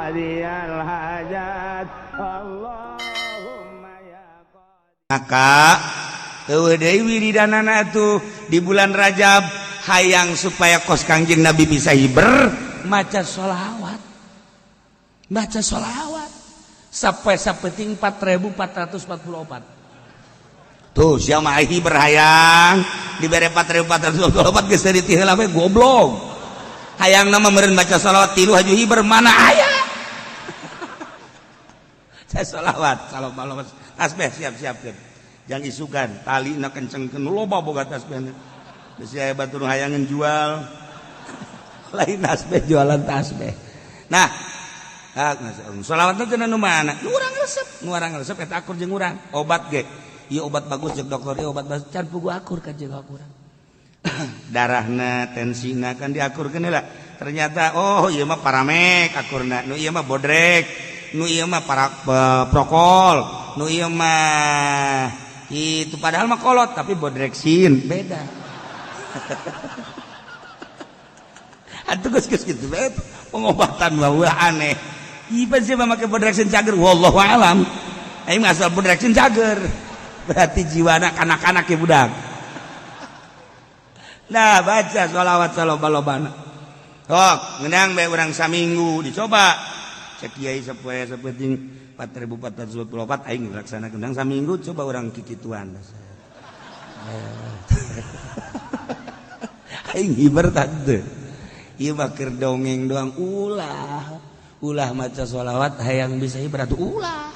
qadiyal hajat Allahumma ya qadi. Maka eueuh deui wiridanana tuh di bulan Rajab hayang supaya kos Kangjeng Nabi bisa hiber maca sholawat. Baca sholawat sampai sapeting 4444. Tuh sia mah hiber hayang dibere 4444 geus teu ditiheula we goblok. Hayang nama meureun baca sholawat 3 haju hiber mana aya. Saya sholawat tasbih siap-siapkeun. Jang isukan talina kencengkeun loba boga tasbihna. Geus aya batur hayangan jual. Lain tasbih jualan tasbih. Nah, sholawat itu cenah nu mana? Nu urang resep eta akur jeung urang. Obat ge. Ieu obat bagus jeung dokter ieu obat bagus can pugu akur ka jeung urang. Darahna, tensina kan diakurkeun heula. Ternyata oh ieu mah paramek akurna, nu ieu mah bodrek, nu ieu mah prokol, nu ieu mah itu padahal mah kolot tapi bodreksin beda. Atuh geus kitu bae pengobatan mah aneh. Ieu sih mah make bodreksin cager wallahu alam. Aing asal bodreksin cager. Berarti jiwana kanak-kanak ke budak. Nah baca sholawat saloba-lobana. Sok ngeunang bae urang saminggu dicoba. Cek kiai sapoe sapeting 4444 aing laksanakeun urang saminggu coba urang kikituan. Aing hiber tante. Ieu mah keur dongeng doang ulah maca sholawat hayang bisa hiber atuh ulah.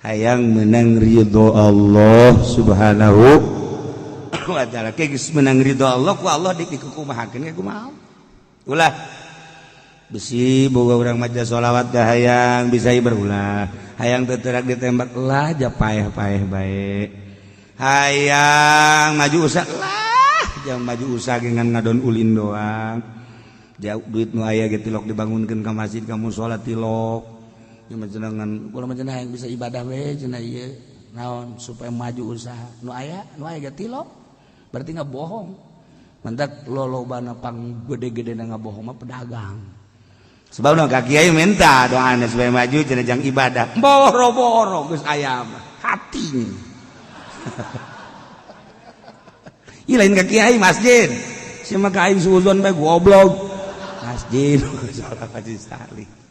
Hayang menang ridho Allah subhanahu wa ta'ala. Geus menang ridho Allah ku Allah dikumahakeun ge kumaha. Ulah bisi boga urang maca sholawat dah hayang bisa berulah. Hayang teu teurak ditembak lah ja paeh-paeh bae. Hayang maju usah lah jang maju usah dengan ngadon ulin doang. Jauh duit nu aya ge tilok dibangunkeun ka masjid ka mushola tilok. Jenengan kula mah yang bisa ibadah we cenah ieu naon supaya maju usaha nu aya ge tilok berarti ngabohong mentak lolobana pang gede-gedena ngabohong mah pedagang sebabna ka kiai minta doana supaya maju cenah jang ibadah boro-boro geus aya mah hati ieu lain ka kiai masjid sia mah ka aing suuzon bae goblok masjid salat haji sekali.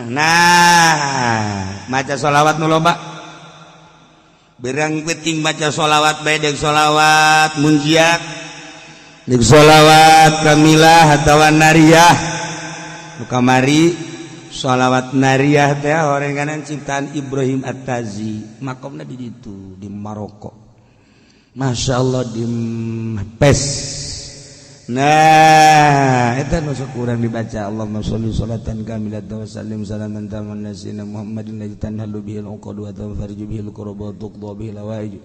Nah maca sholawat nu loba berang penting maca sholawat bae deuk sholawat munjiat deuk sholawat kamilah atawa nariyah nu kamari sholawat nariyah teh horenganan ciptaan Ibrahim At-Tazi makomna di ditu di Maroko masyaallah di Pes. Nah, eta nu sok urang dibaca Allahumma sholli sholatan kamilatan wa sallim salaman taman nasina Muhammadin la tanhalu bihil uqad wa tanfarju bihil qurba wa tuqda bihil hawaij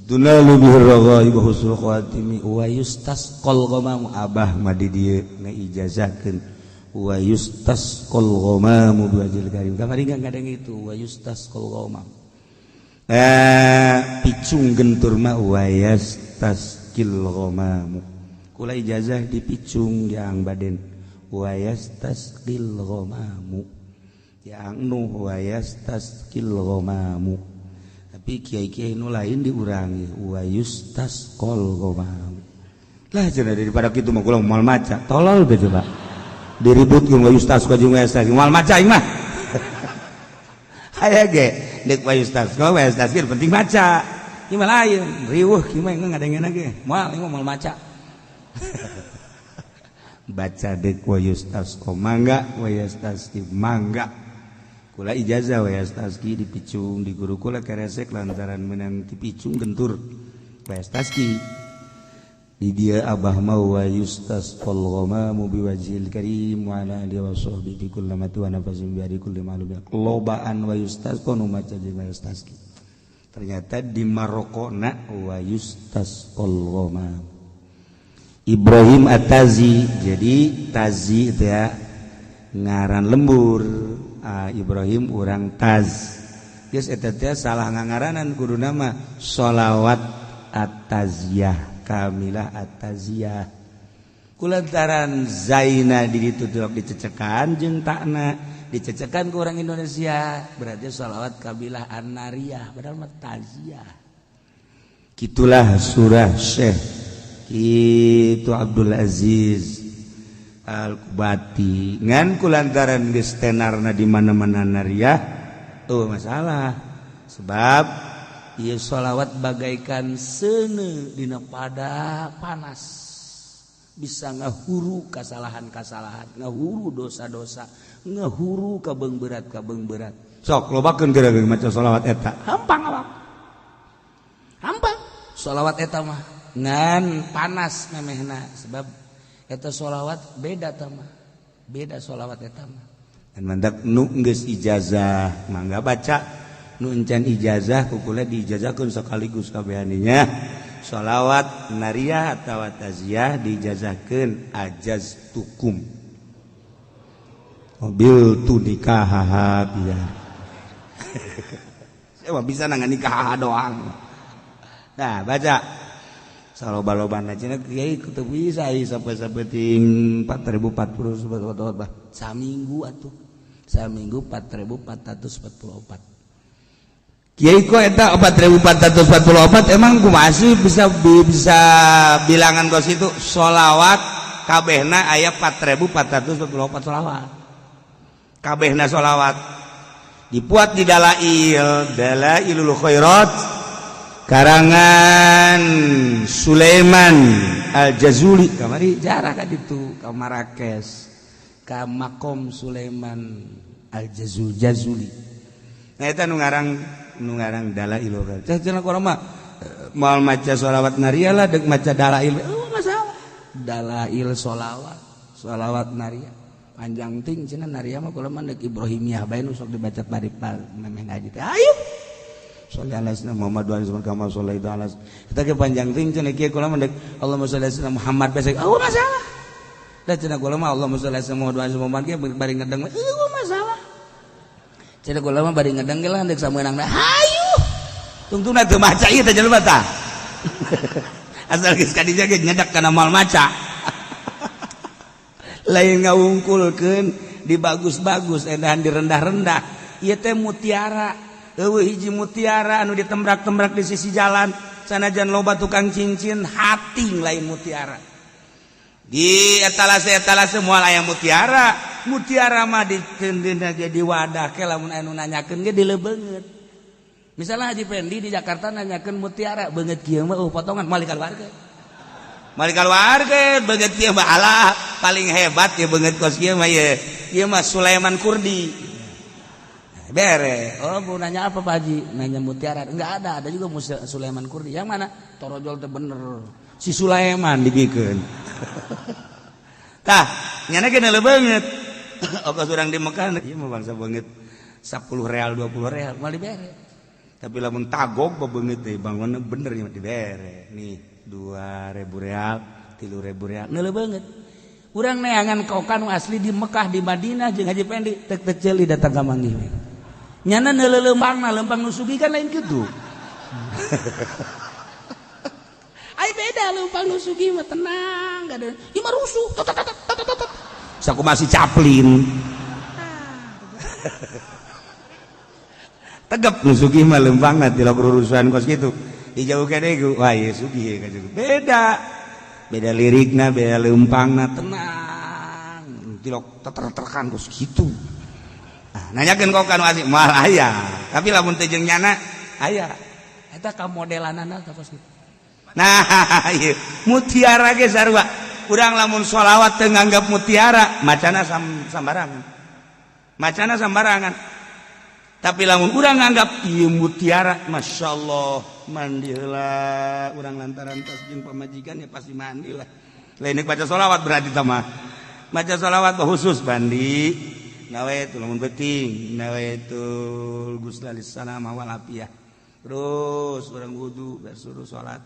tunalu bihir raghaib wa husnul khatimi wa yustasqal ghamam abah madi dieu ngaijazahkeun wa yustasqal ghamam biwajhil karim kamari ngadeng itu wa yustasqal ghamam picung gentur mah wa yastasqil ghamam kula ijazah dipicung yang baden wayastasqil ghamamu yang nu wayastasqil ghamamu tapi kiai-kiai nu lain diurangi wayustasqal ghamamu lah cenah daripada kitu mah kula moal maca tolol teh coba diributkeun wayustasqal jeung wayastasqil moal maca ieu mah aya ge deuk wayustasqal wayastasqil penting maca ieu mah lain riweuh kieu mah ngadengeuna ge moal maca baca dek wa yustasqa mangga wa yastasqi mangga kula ijazah wa yastasqi dipicung di guru kula keresek lantaran menang dipicung gentur wa yastasqi di dia abah mau wa yustasqal ghamamu biwajhil karim wa ala alihi wa sahbihi bi kulli mati wa nafasin bi ari kulli ma'lum lobaan wa yustasqa nu maca jeung wa yastasqi ternyata di Marokona wa yustasqal ghamamu Ibrahim At-Tazi jadi Tazi itu ya ngaran lembur Ibrahim urang Taz geus eta teh salah ngangaranan kudu nama sholawat At-Taziyah kamilah At-Taziyah kulantaran zaina di ditu dicecekan jeung takna dicecekan ke orang Indonesia berarti sholawat kabilah An-Nariyah padahal mah taziah. Kitulah surah Syekh itu Abdul Aziz Al-Kubati ngan kulantaran geus tenarna di mana-mana nariyah tuh masalah sebab ieu sholawat bagaikan seuneu dina pada panas bisa ngahuru kasalahan-kasalahan ngahuru dosa-dosa ngahuru kabeung berat sok lobakeun geura maca sholawat eta hampang awak hampang sholawat eta mah ngan panas memehna sebab eta sholawat beda tamah beda sholawat eta mah dan mandak nu geus ijazah mangga baca nu encan ijazah kukula diijazahkeun sekaligus kabehaninya sholawat nariyah atawa taziyah diijazahkeun ajaztukum mobil tu nikah ya saya bisa nang nikah doang nah baca saloba-lobana cenah kiai kudu bisa sampai ting 4040 sebetulnya saminggu atuh saminggu 4444 kiai kok eta 4444 emang ku masih bisa bilangan kos itu sholawat kabehna aya 4444 sholawat kabehna sholawat dipuat di Dalailul Khairat karangan Sulaiman Al-Jazuli kamari jarah ka ditu ka Marrakesh ka makom Sulaiman Al-Jazuli nah eta nu ngarang Dalailul Khairat cenah kurang mah moal maca sholawat nariyah lah deuk maca dalail masalah dalail sholawat nariyah panjang ting cenah nariyah mah kula mah deuk Ibrahimiyah bae nu sok dibaca paripal memeh ngaji teh ayo sholli ala sayyidina Muhammad wa ala kama sholaita ala kita ke panjang ting cenah kieu kula mah deuk Allahumma sholli ala sayyidina Muhammad bae masalah da cenah kula mah Allahumma sholli ala sayyidina Muhammad wa ala Muhammad kieu bari ngedeng masalah cenah kula mah bari ngedeng ge lah deuk sameunang hayu tungtungna teu maca ieu teh jelema tah asal geus ka dieu ge nyedak kana moal maca lain ngawungkulkeun di bagus-bagus edahan di rendah-rendah ieu teh mutiara eueuh hiji mutiara anu ditembrak-tembrak di sisi jalan sanajan loba tukang cincin hating lain mutiara di etalase moal aya mutiara mah dikeundeuna ge di wadah ke lamun anu nanyakeun ge dileubeungeut misalnya Haji Pendi di Jakarta nanyakeun mutiara beungeut kieu mah potongan mali keluarga beungeut kieu mah alah paling hebat ya beungeut kos kieu mah ieu mah Sulaiman Kurdi bere oh mau nanya apa Pak Haji nanya mutiara enggak ada juga Sulaiman Kurdi yang mana torojol teh bener si Sulaiman dibikeun tah nyana ge leubeungeut ongkos urang di Mekah ieu mah bangsa beungeut 10 real 20 real mal dibere tapi lamun tagog beungeut teh bangunna bener nya dibere nih 2.000 real 3.000 real leubeungeut urang neangan kokan asli di Mekah di Madinah jeung Haji Pendi tek ceuli datang ka manggih we nyana neuleumpangna leumpang nu sugih kan lain kitu ai beda leumpang nu sugih mah tenang gak ada ieu mah rusuh saku masih caplin tegep nu sugih mah leumpangna ti log urusan kos kitu dijauhkeun deui wah ieu sugih ka beda lirikna beda leumpangna tenang ti log teter-terkan kos kitu nanyakeun kok anu asik moal aya tapi lamun teh jeung nyana aya eta ka modelanana ka kos kitu nah ieu mutiara ge sarua urang lamun sholawat teu nganggap mutiara macana sambarangan tapi lamun urang nganggap ieu mutiara masyaallah mandi heula urang lantaran tos jeung pamajikan ya pasti mandi lah lain baca sholawat berarti tamah baca sholawat khusus mandi nawaitu lamun penting nawaitu guslis salam wal afiyah terus urang wudu bersuruh salat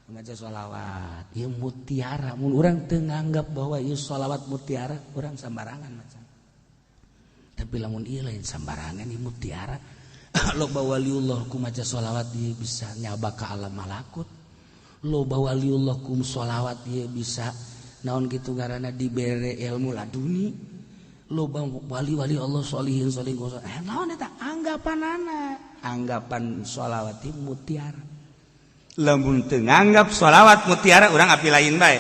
baca sholawat ieu mutiara mun urang teu nganggap bahwa ieu sholawat mutiara urang sambarangan macan tapi lamun ieu lain sambarangan ieu mutiara loba waliullah ku maca sholawat ieu bisa nyaba ka alam malakut loba waliullah ku sholawat ieu bisa naon gitu garana dibere ilmu laduni loba wali-wali Allah sholihin naon eta anggapan sholawat mutiara lamun teu nganggap sholawat mutiara urang api lain bae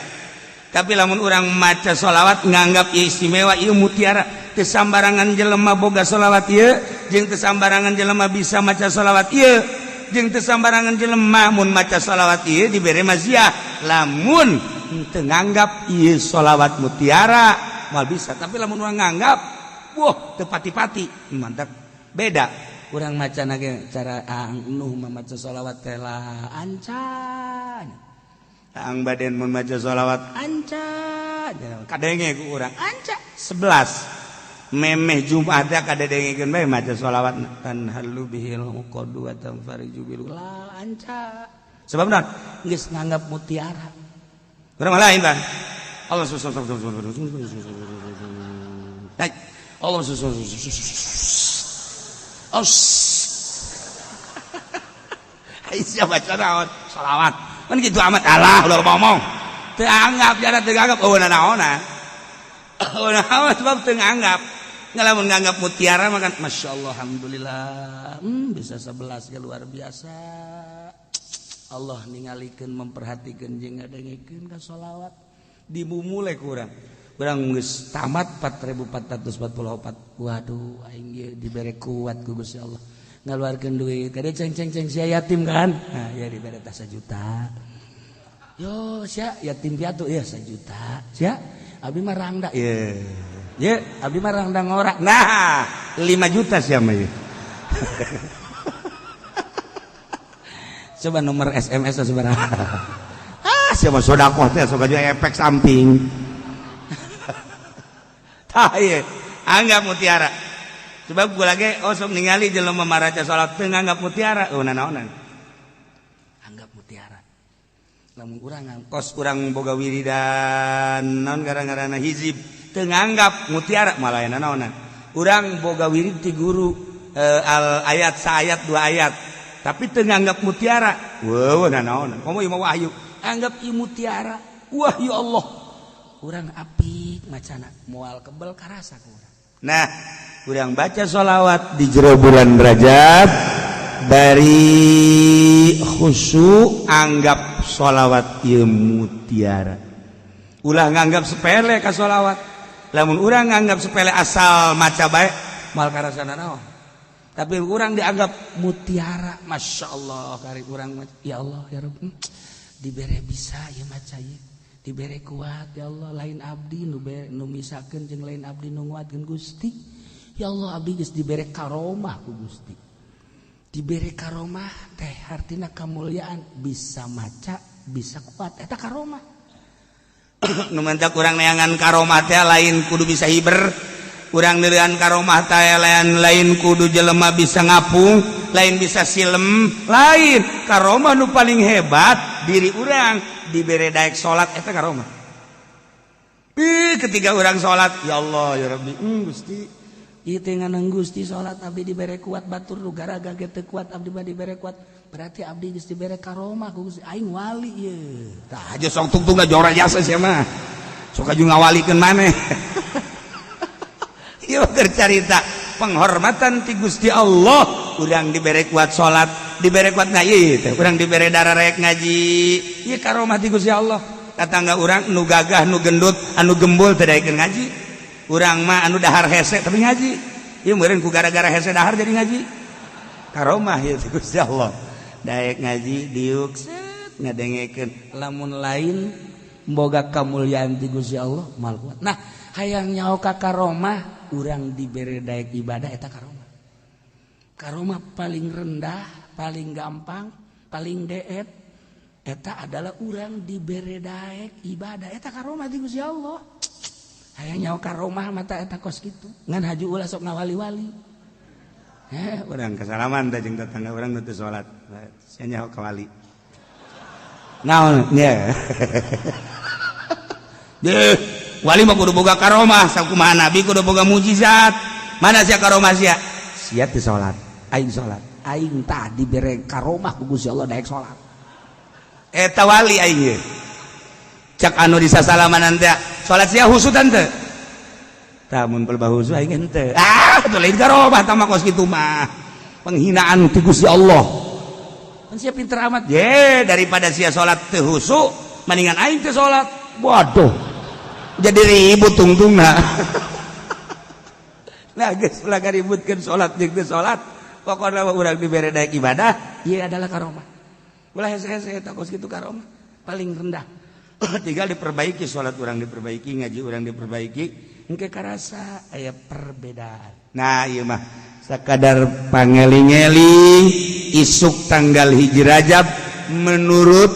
tapi lamun urang maca sholawat nganggap istimewa ieu mutiara teu sambarangan jelema boga sholawat ieu jeung teu sambarangan jelema bisa maca sholawat ieu jeung teu sambarangan jelema mun maca sholawat ieu dibere maziah lamun teu nganggap ieu sholawat mutiara moal bisa tapi lamun urang nganggap wah teu pati-pati mantap beda urang macana ge cara nuh maca sholawat teh lah ancan ang baden mun maca sholawat ancan kadenge ku urang ancan 11 memeh Jumat kadedengekeun bae maca sholawat tan halu bihil qadu wa tanfariju bil la ancan sebab naon geus nganggap mutiara urang lain bang Allah Aisyah baca naon sholawat kan gitu amat Allah udah ngomong teu anggap jana teu anggap naona sebab teu anggap ngalamun nganggap mutiara maka masyaallah alhamdulillah bisa 11 luar biasa Allah ningalikeun memperhatikeun jeung ngadengekeun ka sholawat dimumule ku urang geus tamat 4444 waduh aing ge dibere kuat ku Gusti Allah ngaluarkeun duit kade ceng-ceng sia yatim kan nah ya dibere tah 1 juta yo sia yatim piatu ya 1 juta sia abdi mah rangda ye abdi mah rangda ngorak nah 5 juta sia mah ye coba nomor SMS sabaraha sia mah sedekah teh sok aja efek samping tah ieu anggap mutiara sebab gue lagi sok ningali jelema maraca salat teu nganggap mutiara naonan anggap mutiara lamun urang ngangkos urang boga wiridan naon gara-garana hizib teu nganggap mutiara malah naonan urang boga wirid ti guru al ayat saayat 2 ayat tapi teu nganggap mutiara weuh naonan komo ieu mah wahyu anggap ieu mutiara wah ya Allah urang apik macana moal kebel karasa ku urang nah urang baca sholawat di jero bulan Rajab dari khusyuk anggap sholawat ieu mutiara ulah nganggap sepele ka sholawat lamun urang nganggap sepele asal maca bae mal karasana naon tapi urang dianggap mutiara masyaallah kari urang ya Allah ya Rabb dibere bisa ieu maca ieu dibere kuat ya Allah lain abdi nu misakeun jeung lain abdi nu nguatkeun Gusti ya Allah abdi geus dibere karomah ku Gusti dibere karomah teh artina kamulyaan bisa maca bisa kuat eta karomah nu mantak urang neangan karomah teh lain kudu bisa hiber urang neureun karomah teh lain kudu jelema bisa ngapung lain bisa silem lain karomah nu paling hebat diri urang dibere daek salat eta karomah ketika urang salat ya Allah ya Rabbi Gusti ieu teh nganang Gusti salat abdi dibere kuat batur nu garaga ge teu kuat abdi mah dibere kuat berarti abdi geus dibere karomah ku Gusti aing wali ieu tah aja sok tungtung jora jasa sia mah sok aju ngawalikeun maneh ieu keur carita penghormatan ti Gusti Allah urang dibere kuat salat dibere kuat ngaji teh urang dibere darah rek ngaji ieu karomah ti Gusti Allah tatangga urang nu gagah nu gendut anu gembul teu daekeun ngaji urang mah anu dahar hese tapi ngaji ieu meureun ku gara-gara hese dahar jadi ngaji karomah ieu ti Gusti Allah daek ngaji diuk ngadengekeun lamun lain boga kamulyaan ti Gusti Allah mal kuat nah hayang nyaho ka karomah urang dibere daek ibadah eta karomah karomah paling rendah paling gampang paling deet eta adalah urang dibere daek ibadah eta karomah ti Gusti Allah hayang nyaho karomah mata eta kos kitu ngan haju ulah sok ngawali-wali urang kasalaman teh jeung tetangga urang nu teu salat sia nyaho ka wali naon nya deh wali mah kudu boga karomah sakumaha nabi kudu boga mujizat mana sia karomah sia sia teu salat aing salat aing tah dibere karomah ku Gusti Allah daek salat eta wali aing cak anu di sasalaman teh salat sia husu tante tamun pelbah husu aing henteu teu lain karobah tah mah kos kitu mah penghinaan ti Gusti Allah kan sia pinter amat ye daripada sia salat teu husu mendingan aing teu salat waduh jadi ribut tungtungna nah geus ulah gaributkeun salat jeung teu salat pokona urang dibere daek ibadah ieu adalah karomah ulah hese-hese eta kos kitu karomah paling rendah tinggal diperbaiki salat urang diperbaiki ngaji urang diperbaiki engke karasa aya perbedaan nah ieu mah sakadar pangeling-eling isuk tanggal hiji Rajab menurut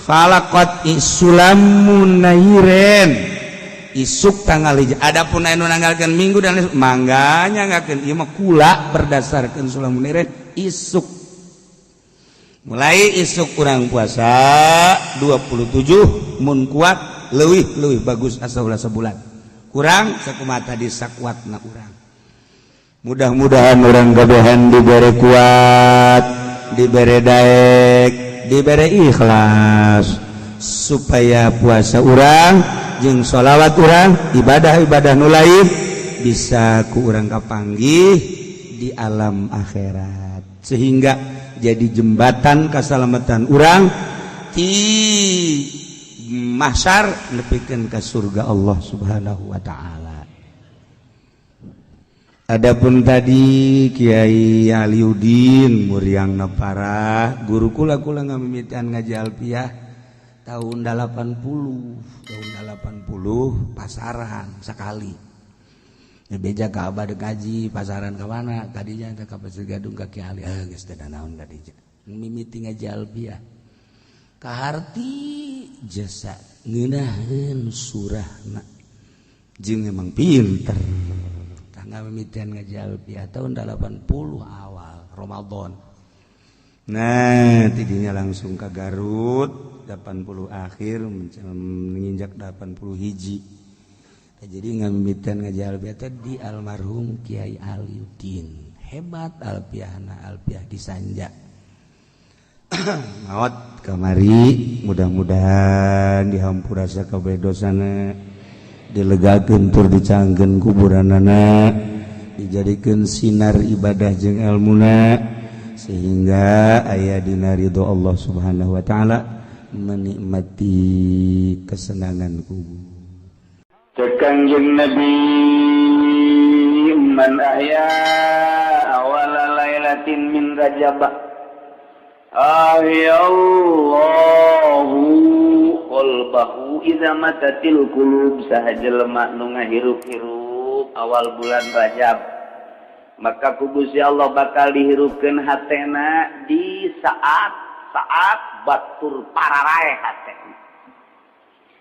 falaqat isulamun nairen isuk tanggal hiji adapun anu nanggalkeun minggu dan mangganya ngakeun ieu mah kula berdasarkan sulamun nairen isuk mulai isuk urang puasa 27 mun kuat leuwih bagus asa ulah sebulan kurang sakumaha tadi sakuatna urang mudah-mudahan urang gabehan dibere kuat dibere daek dibere ikhlas supaya puasa urang jeung sholawat urang ibadah-ibadah nu lain bisa ku urang kapanggih di alam akhirat sehingga jadi jembatan keselamatan urang ti mahsyar nepikeun ka surga Allah Subhanahu wa taala. Adapun tadi Kiai Aliuddin Muriangna parah guru kula ngamimitian ngaji alfiah tahun 80 pasaran sekali beja ka abah ngaji pasaran ka mana kadinya ka Pasir Gadung ka Kiai Ali geus teu naon kadinya mimiti ngaji alfiah kaharti jasa ngeunaheun surahna jeung emang pinter tangga mimitian ngaji alfiah tahun 80 awal Ramadan nah tidinya langsung ke Garut 80 akhir menginjak 80 hiji jadi ngamimitian ngaji alfiah di almarhum Kiai Aliuddin hebat alfiahna alfiah disanja maot kamari mudah-mudahan dihampura sakabeh dosana dilegakeun tur dicangkeun kuburanana dijadikeun sinar ibadah jeung ilmuna sehingga aya dina ridho Allah Subhanahu wa taala menikmati kesenangan kubur Kanjeng Nabi man ahya awala lailatin min Rajab ahyallahu qalbahu idza matatil qulub sahajelma nu ngahirup-hirup awal bulan Rajab maka ku Gusti Allah bakal dihirupkeun hatena di saat batur pararae hatena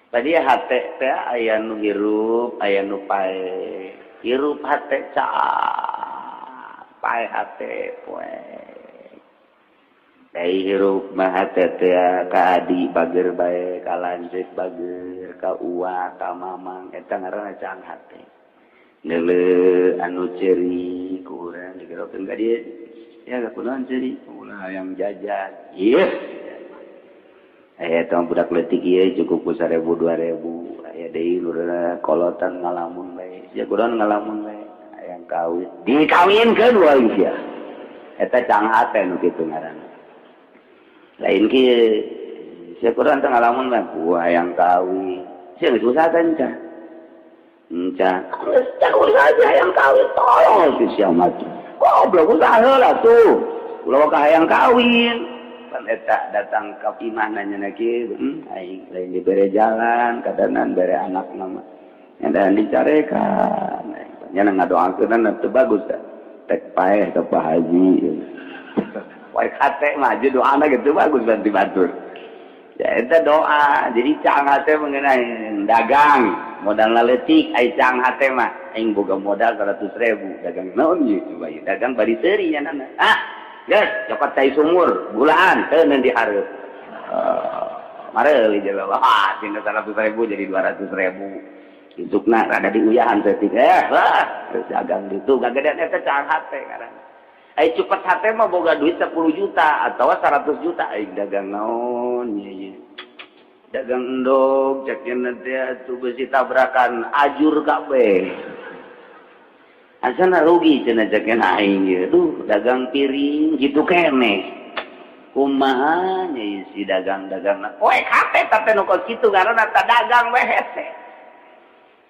tadi hate teh aya nu hirup aya nu pae hirup hate caa pae hate poe dai hirup mah hate teh ka adi bager bae ka lanceuk bager ka uwa ka mamang eta ngaranna can hate neuleuh anu ceuri ku urang digerokeun ka dieu ya kunaon ceuri ulah yang jajan ieu tong budak leutik ieu cukup ku 1000 2000 aya deui lurana kolotan ngalamun bae sia kunaon ngalamun bae hayang kawin dikawinkeun wae sia eta canghat teh nu kitu ngaranna lain kieu sia kunaon teh ngalamun bae ku hayang kawin sia geus usahakeun cah cak usaha hayang kawin tolong sia mah goblok usaha heula tuh ulah ka hayang kawin pan eta datang ka imah nanya kieu aing lain dibere jalan kadanan bere anak mah dan dicarekan nya ngadoakeun teu bagus tek paeh ka Pak Haji wae kate mah aja doana gitu bagus bantu batur ya eta doa jadi canghat teh mengenai dagang modal leutik ai canghat teh mah aing boga modal 100.000 dagang naon ieu coba ieu dagang bari seuri nya nana guys, cokot cai sumur, bulan, tenan diharap. Mare li jelo, tina 100.000 jadi 200.000. Isukna rada diuyahan teutik, terus dagang ditu, gagedean eta canghat teh ngaran. Ai cepet hate mah boga duit 10 juta atau 100 juta, aing dagang naon ieu. dagang endog cek nanti atuh besi tabrakan ajur kabeh asana rugi cenah cek aing ieu duh dagang piring gitu keneh kumaha nya si dagang-dagangna poe kate teh nu kitu karena ta dagang we hese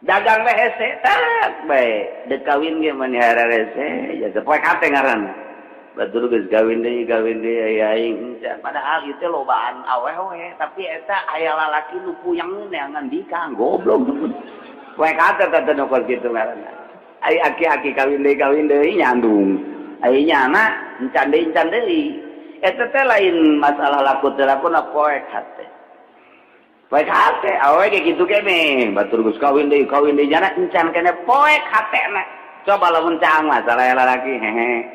dagang we hese tak bae deuk kawin ge manehara rese ya poe kate ngaranna batur geus gawin deui aya aing padahal ieu teh lobaan awewe tapi eta aya lalaki nu puyang neangan dikang goblok poe kate teh nu kitu ngaranna ai aki-aki kawin deui nyandung ai nyana encan deui eta teh lain masalah laku teh lakuna poe kate awe ge kitu kene batur geus kawin deui nyana encan kene poe katena coba lamun cang masalah lalaki hehe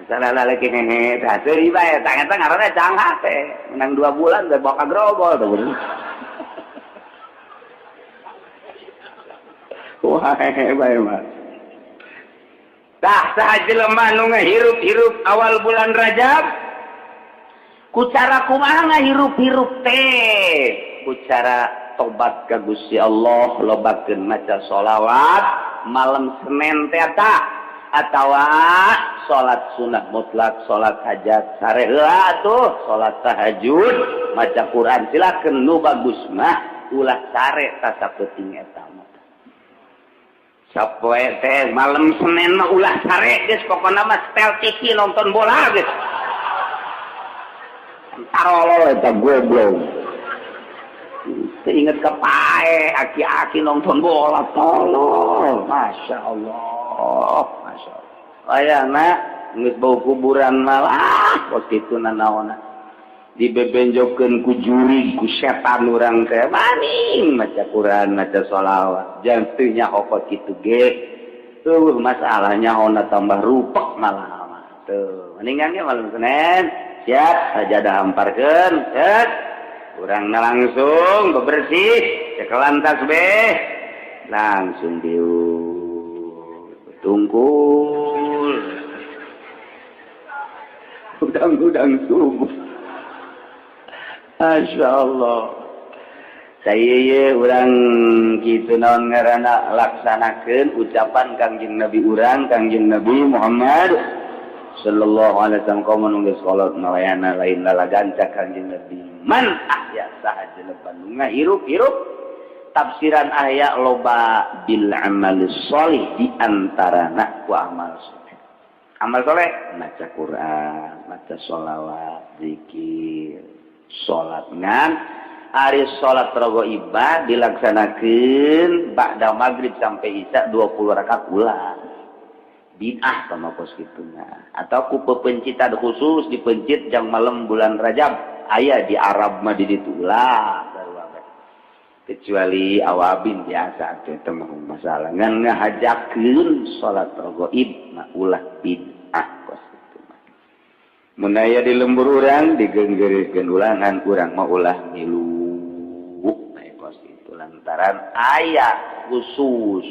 salah lalaki hehe tah seuri bae tah eta ngaranna cang hate menang 2 bulan geus bawa ka grobol tuh wah hehe bae mah tah saha jelema nu ngahirup-hirup awal bulan Rajab ku cara kumaha ngahirup-hirup teh ku cara tobat ka Gusti Allah lobakeun maca sholawat malam Senin teh eta atawa salat sunah mutlak salat hajat sare heula tuh salat tahajud maca Quran silakeun nu bagus mah ulah sare ta sapenting eta mah sapoe teh malam Senin mah ulah sare geus pokona mah setel TV nonton bola geus tarolo eta goblok inget ka pae aki-aki nonton bola tolol masya Allah ayana geus bau kuburan malah kos kitu nanaonna dibebenjokeun ku juri ku setan urang teh maning maca Quran maca sholawat jang teu nyaho kitu ge masalahnya ona tambah rupek malah teu mendingan ge malam Senin siap sajadah hamparkeun set urangna langsung bebersih cekelan tasbih langsung tungkul udang subuh Masya Allah saya urang gitu naon ngaranna laksanakeun ucapan Kangjeng Nabi urang Kangjeng Nabi Muhammad sallallahu alaihi wasallam kaum nu geus salat malayana lain lalaganca Kangjeng Nabi man ahya saha jeleban ngahirup-hirup tafsiran ahya loba bil amalis sholih di antarana ku amal soleh. Amal soleh maca Quran, maca sholawat, zikir, salat ngan ari salat raghaibah dilaksanakeun ba'da maghrib sampai isya 20 rakaat ulah. Bid'ah sama kos kituna. Atau ku pepencitan khusus dipencit jang malam bulan Rajab aya di Arab mah di ditu ulah. Kecuali awabin biasa teh mah masalah ngan ngahajakeun salat raghaib mah ulah bid'ah kos kitu mah mun aya di lembur urang digeunggeurkeun ulangan urang mah ulah milu kos kitu lantaran aya khusus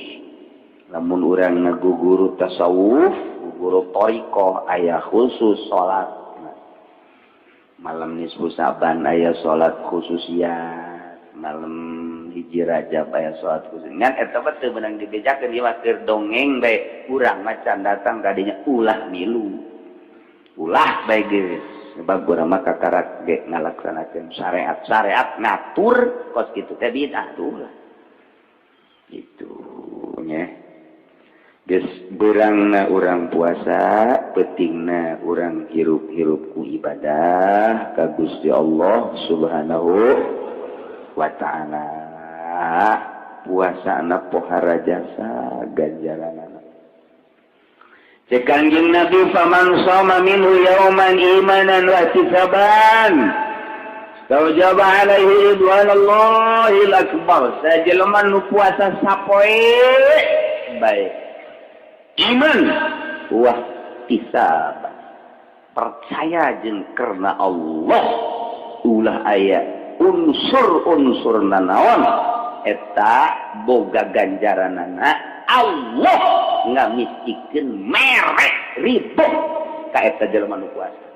lamun urang ngaguguru tasawuf guguru thariqah aya khusus salat malam nisfu Saban aya salat khususiyah malam hiji Rajab aya salat khusus ngan eta mah teu meunang dibejakeun ieu mah keur dongeng bae urang macan datang kadinya ulah milu ulah bae geus sebab urang mah kakarak ge ngalaksanakeun syariat ngatur kos kitu teh bid'ah tuh ulah gitu nya geus beurangna urang puasa pentingna urang hirup-hirup ku ibadah ka Gusti Allah Subhanahu wa ta'ala puasana pohara jasa ganjaranana cek Kangjeng Nabi faman shoma minhu yauman imanan wa ihtisaban tawjaba alaihi ridwanallahil akbar sajelema nu puasa sapoe bae iman wa ihtisaban percaya jeung karena Allah ulah aya unsur-unsur nanaon eta boga ganjaranana Allah ngamistikeun merek ribu ka eta jelema nu puasa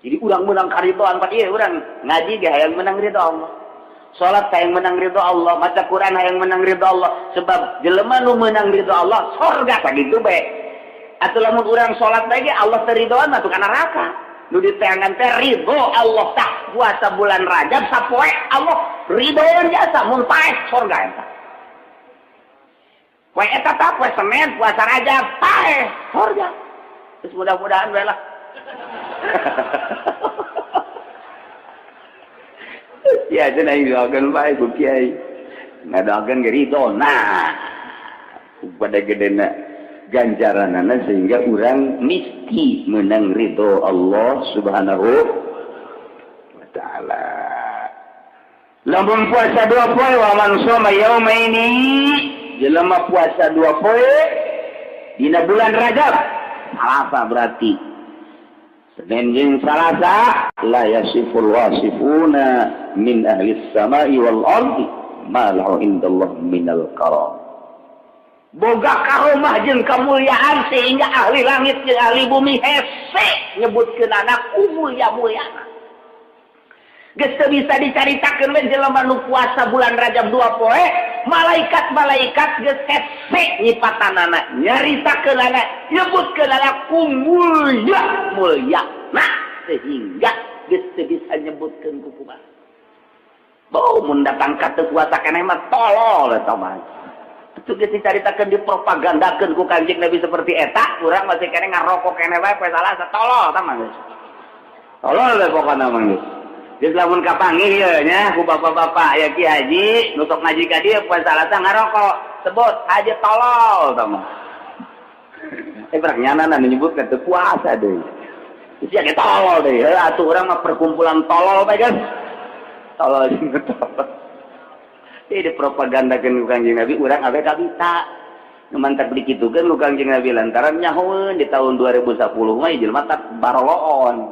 Jadi urang menang karidhoan pak ieu urang ngaji ge hayang menang ridho Allah. Salat hayang menang ridho Allah, maca Quran hayang menang ridho Allah. Sebab jelema nu menang ridho Allah surga sakitu bae. Atuh lamun urang salat bae ge Allah teu ridhoan mah ka neraka. Nu diteangan teh ridho Allah tah puasa bulan Rajab sapoe Allah ridhoan jasa mun paes surga eta. Poe eta tah poe Senin puasa Rajab paes surga. Terus mudah-mudahan bae lah. Ya cenah doakeun bae ku kiai. Ngadoakeun ge ridho. Nah, pada gedena ganjaranana sehingga urang mesti menang ridho Allah Subhanahu wa taala. Lamun puasa 2 poe wa man shoma yaumaini, jelema puasa 2 poe dina bulan Rajab. Salasa berarti Senin jeung Salasa la yasiful wasifuna min ahli samai wal ardi ma lahu indallah minal karam. Boga karomah jeung kamulyaan sehingga ahli langit jeung ahli bumi hese nyebutkeun anak mulya-mulyana. Geus teu bisa dicaritakeun we jelema nu puasa bulan Rajab 2 poe, malaikat-malaikat geus hese nyipatanana, nyaritakeun anak, nyebutkeun anak mulya-mulyana sehingga geus teu bisa nyebutkeun ku kumaha. Bau mun datang ka teu puasa keneh mah tolol eta mah. Itu diceritakan dipropagandakan ku Kanjeng Nabi seperti eta, urang masih kene ngarokok kene wae poe Salasa tolol ta mah. Tolol we pokona mah geus. Geus lamun kapanggih ieu nya ku bapak-bapak aya Ki Haji nu sok ngaji ka dieu poe Salasa ngarokok, sebut haji tolol ta mah. Berak nyanana nyebut ka teu puasa deui. Sia ge tolol deui, atuh urang mah perkumpulan tolol bae geus. Tolol jeung tolol. Ini propagandakeun ku Kanjeng Nabi urang awe kabita. Nu mantap beli kitu kan ku Kanjeng Nabi lantaran nyahoeun di tahun 2010 mah jelema tak baroloon.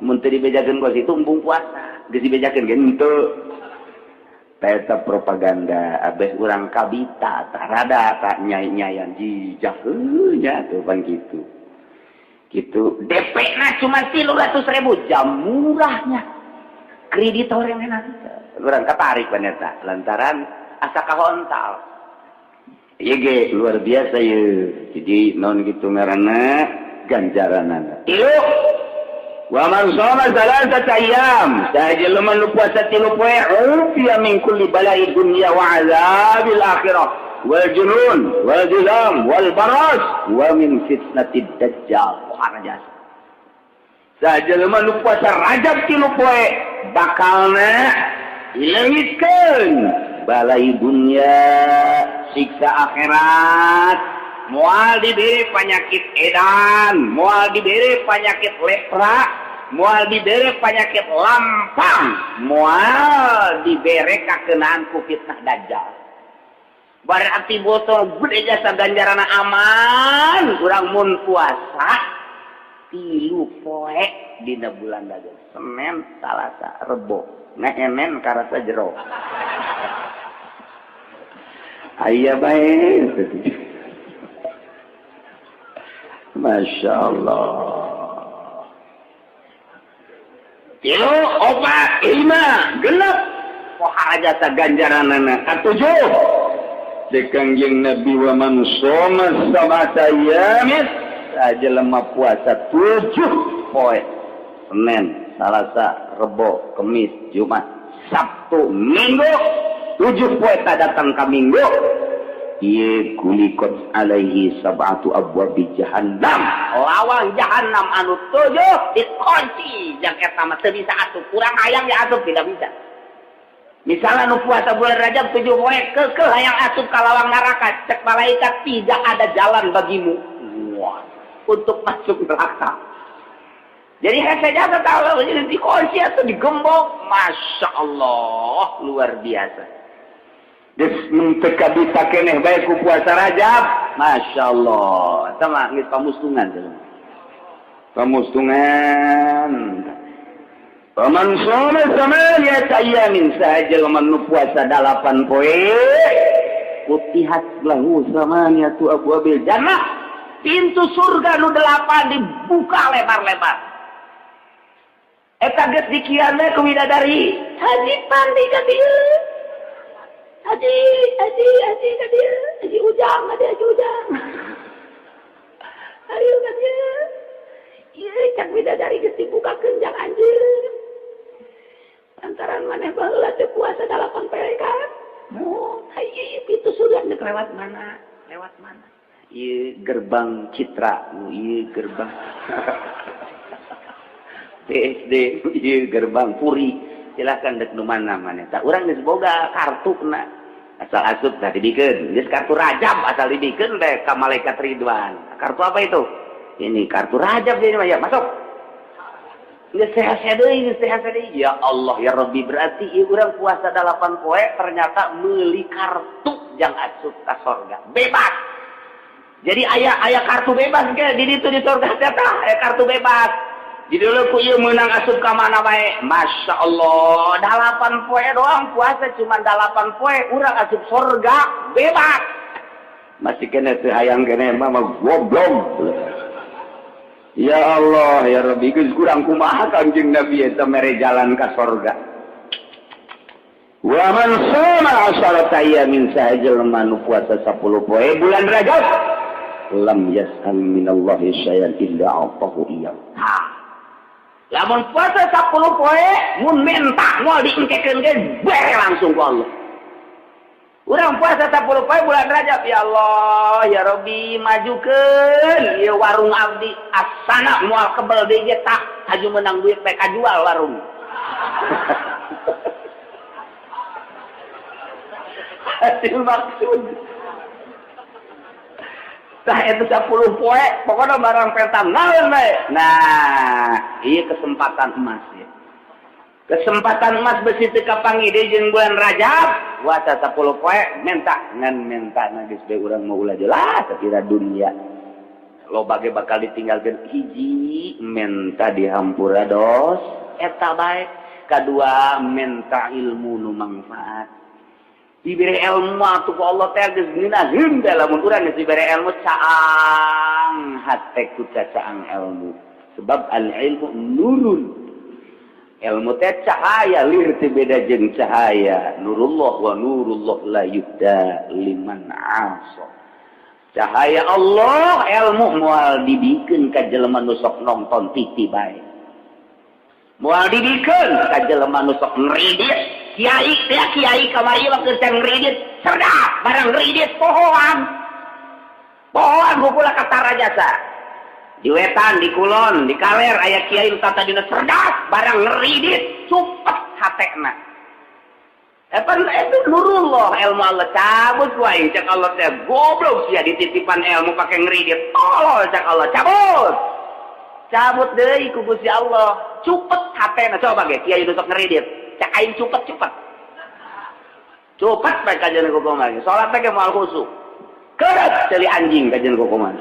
Mun teu dibejakeun ku situ embung puasa, geus dibejakeun ge henteu. Eta propaganda abeh urang kabita tah rada tak nyai-nyayan jijah nya tuh pan kitu. Kitu DP-na cuma 300.000 jam murahnya. Kreditor yang enak. Urang katarik paneta lantaran asa kahontal. Ieu ge luar biasa ieu. Jadi naon kitu ngaranna ganjaranana. 3 wa man shoma 3 ayyam, sajelema nu puasa 3 poe ufiya min kulli bala'i dunya wa 'adzabil akhirah wal junun wal jizam wal baras wa min fitnatid dajjal. Harajas. Sajelema nu puasa Rajab 3 poe bakalna ilengitkeun balai dunia siksa akhirat, moal diberi penyakit edan, moal diberi penyakit lepra, moal diberi penyakit lampang, moal diberi kakenaan ku fitnah dajjal. Berarti botol gede jasa ganjarana aman, urang mun puasa 3 poe dina bulan Rajab. Senin, Salasa, Rebo. Ngenen karasa jero. Aya bae. Masya Allah. 3, 4, 5, 6. Pohara jasa ganjaranana. 7. Kanjeng Nabi wa man shoma 7 ayyamin, sajelema puasa 7 poe. Senin, Salasa, Rebo, Kemis, Jumat, Sabtu, Minggu, 7 poe datang ka Minggu. Ieu kulikot alaihi 7 abwabi jahannam. Lawang jahannam anu 7 dikunci jeung eta mah teu bisa asup. Kurang hayang diasup tidak bisa. Misalnya nu puasa bulan Rajab 7 poe keukeuh hayang asup ka lawang neraka, cek malaikat tidak ada jalan bagimu. Wah, untuk masuk neraka. Jadi saja tahu ini dikunci atau digembok, masya Allah luar biasa. Des menteka bisa keneh baik ku puasa Rajab, masya Allah. Sama ngis pamustungan jalan. Pamustungan. Paman shoma 8 ayyamin saja lamun nu puasa 8 poe, futihat lahu 8 abwabil jannah. Pintu surga nu 8 dibuka lebar-lebar. eta geus dikian we ku widadari haji pandi ka dieu haji ka dieu haji ujang ayo ka dieu ieu cak widadari geus dibukakeun jang anjeun lantaran maneh baheula teu puasa 8 perekat ieu pintu surga lewat mana ieu gerbang Citra ieu gerbang PSD ieu gerbang Puri silakan dek nu mana maneh tah urang geus boga kartuna asal asup tah dibikeun geus kartu Rajab asal dibikeun teh ka malaikat Ridwan kartu apa itu ini kartu Rajab ini mah ya masuk geus sehat-sehat deui ya Allah ya Rabbi berarti ieu urang puasa 8 poe ternyata meuli kartu jang asup ka surga bebas jadi aya kartu bebas ke di ditu di surga teh aya kartu bebas jadi lu ku ieu meunang asup ka mana bae Masya Allah 8 poe doang puasa cuma 8 poe urang asup surga bebas masih kena teu hayang kene mah goblok ya Allah ya Rabbi geus kurang kumaha Kanjeng Nabi eta mere jalan ka surga wa man shoma 10 ayamin sahajal manu puasa 10 poe bulan Rajab lam yas'al minallahi syai'an illa atahu iyyahu lamun puasa 10 poe mun minta moal diengkekeun ge bare langsung ku Allah urang puasa 10 poe bulan Rajab ya Allah ya Rabbi majukeun ieu warung abdi asana moal kebel deui ge tah haju menang duit teh kajual warung hasil maksud tah eta 10 poe pokona barang pertama naon bae nah ieu kesempatan emas ya kesempatan emas besi teu kapangi deui jeung bulan Rajab puasa 10 poe menta ngan mentana geus bae urang mau ulah jelas sakira dunia loba ge bakal ditinggalkeun hiji menta dihampura dos eta bae kadua menta ilmu nu manfaat diberi ilmu atuh ku Allah teh geus ngeunaheun teh lamun urang geus diberi ilmu caang hate ku caang ilmu sebab al ilmu nurun ilmu teh cahaya lir teh beda jeung cahaya nurullah wa nurullah la yudda liman asa cahaya Allah ilmu moal dibikeun ka jelema nu sok nonton TV bae moal dibikeun ka jelema nu sok ngridit kiai kamari waktu can ngridit cerdas barang ngridit pohoan hukula kata rajasa di wetan di kulon di kaler aya kiai nu tata dina cerdas barang ngridit cepet hatena itu nurullah ilmu Allah cabut wae cak Allah teh goblok sia dititipan ilmu pake ngridit tolol cak Allah cabut deui ku Gusti Allah cepet hatena coba ge kiai nu sok ngridit cak aing cepet bae kajian kokoman salat teh moal khusyuk keureut ceuli anjing kajian kokoman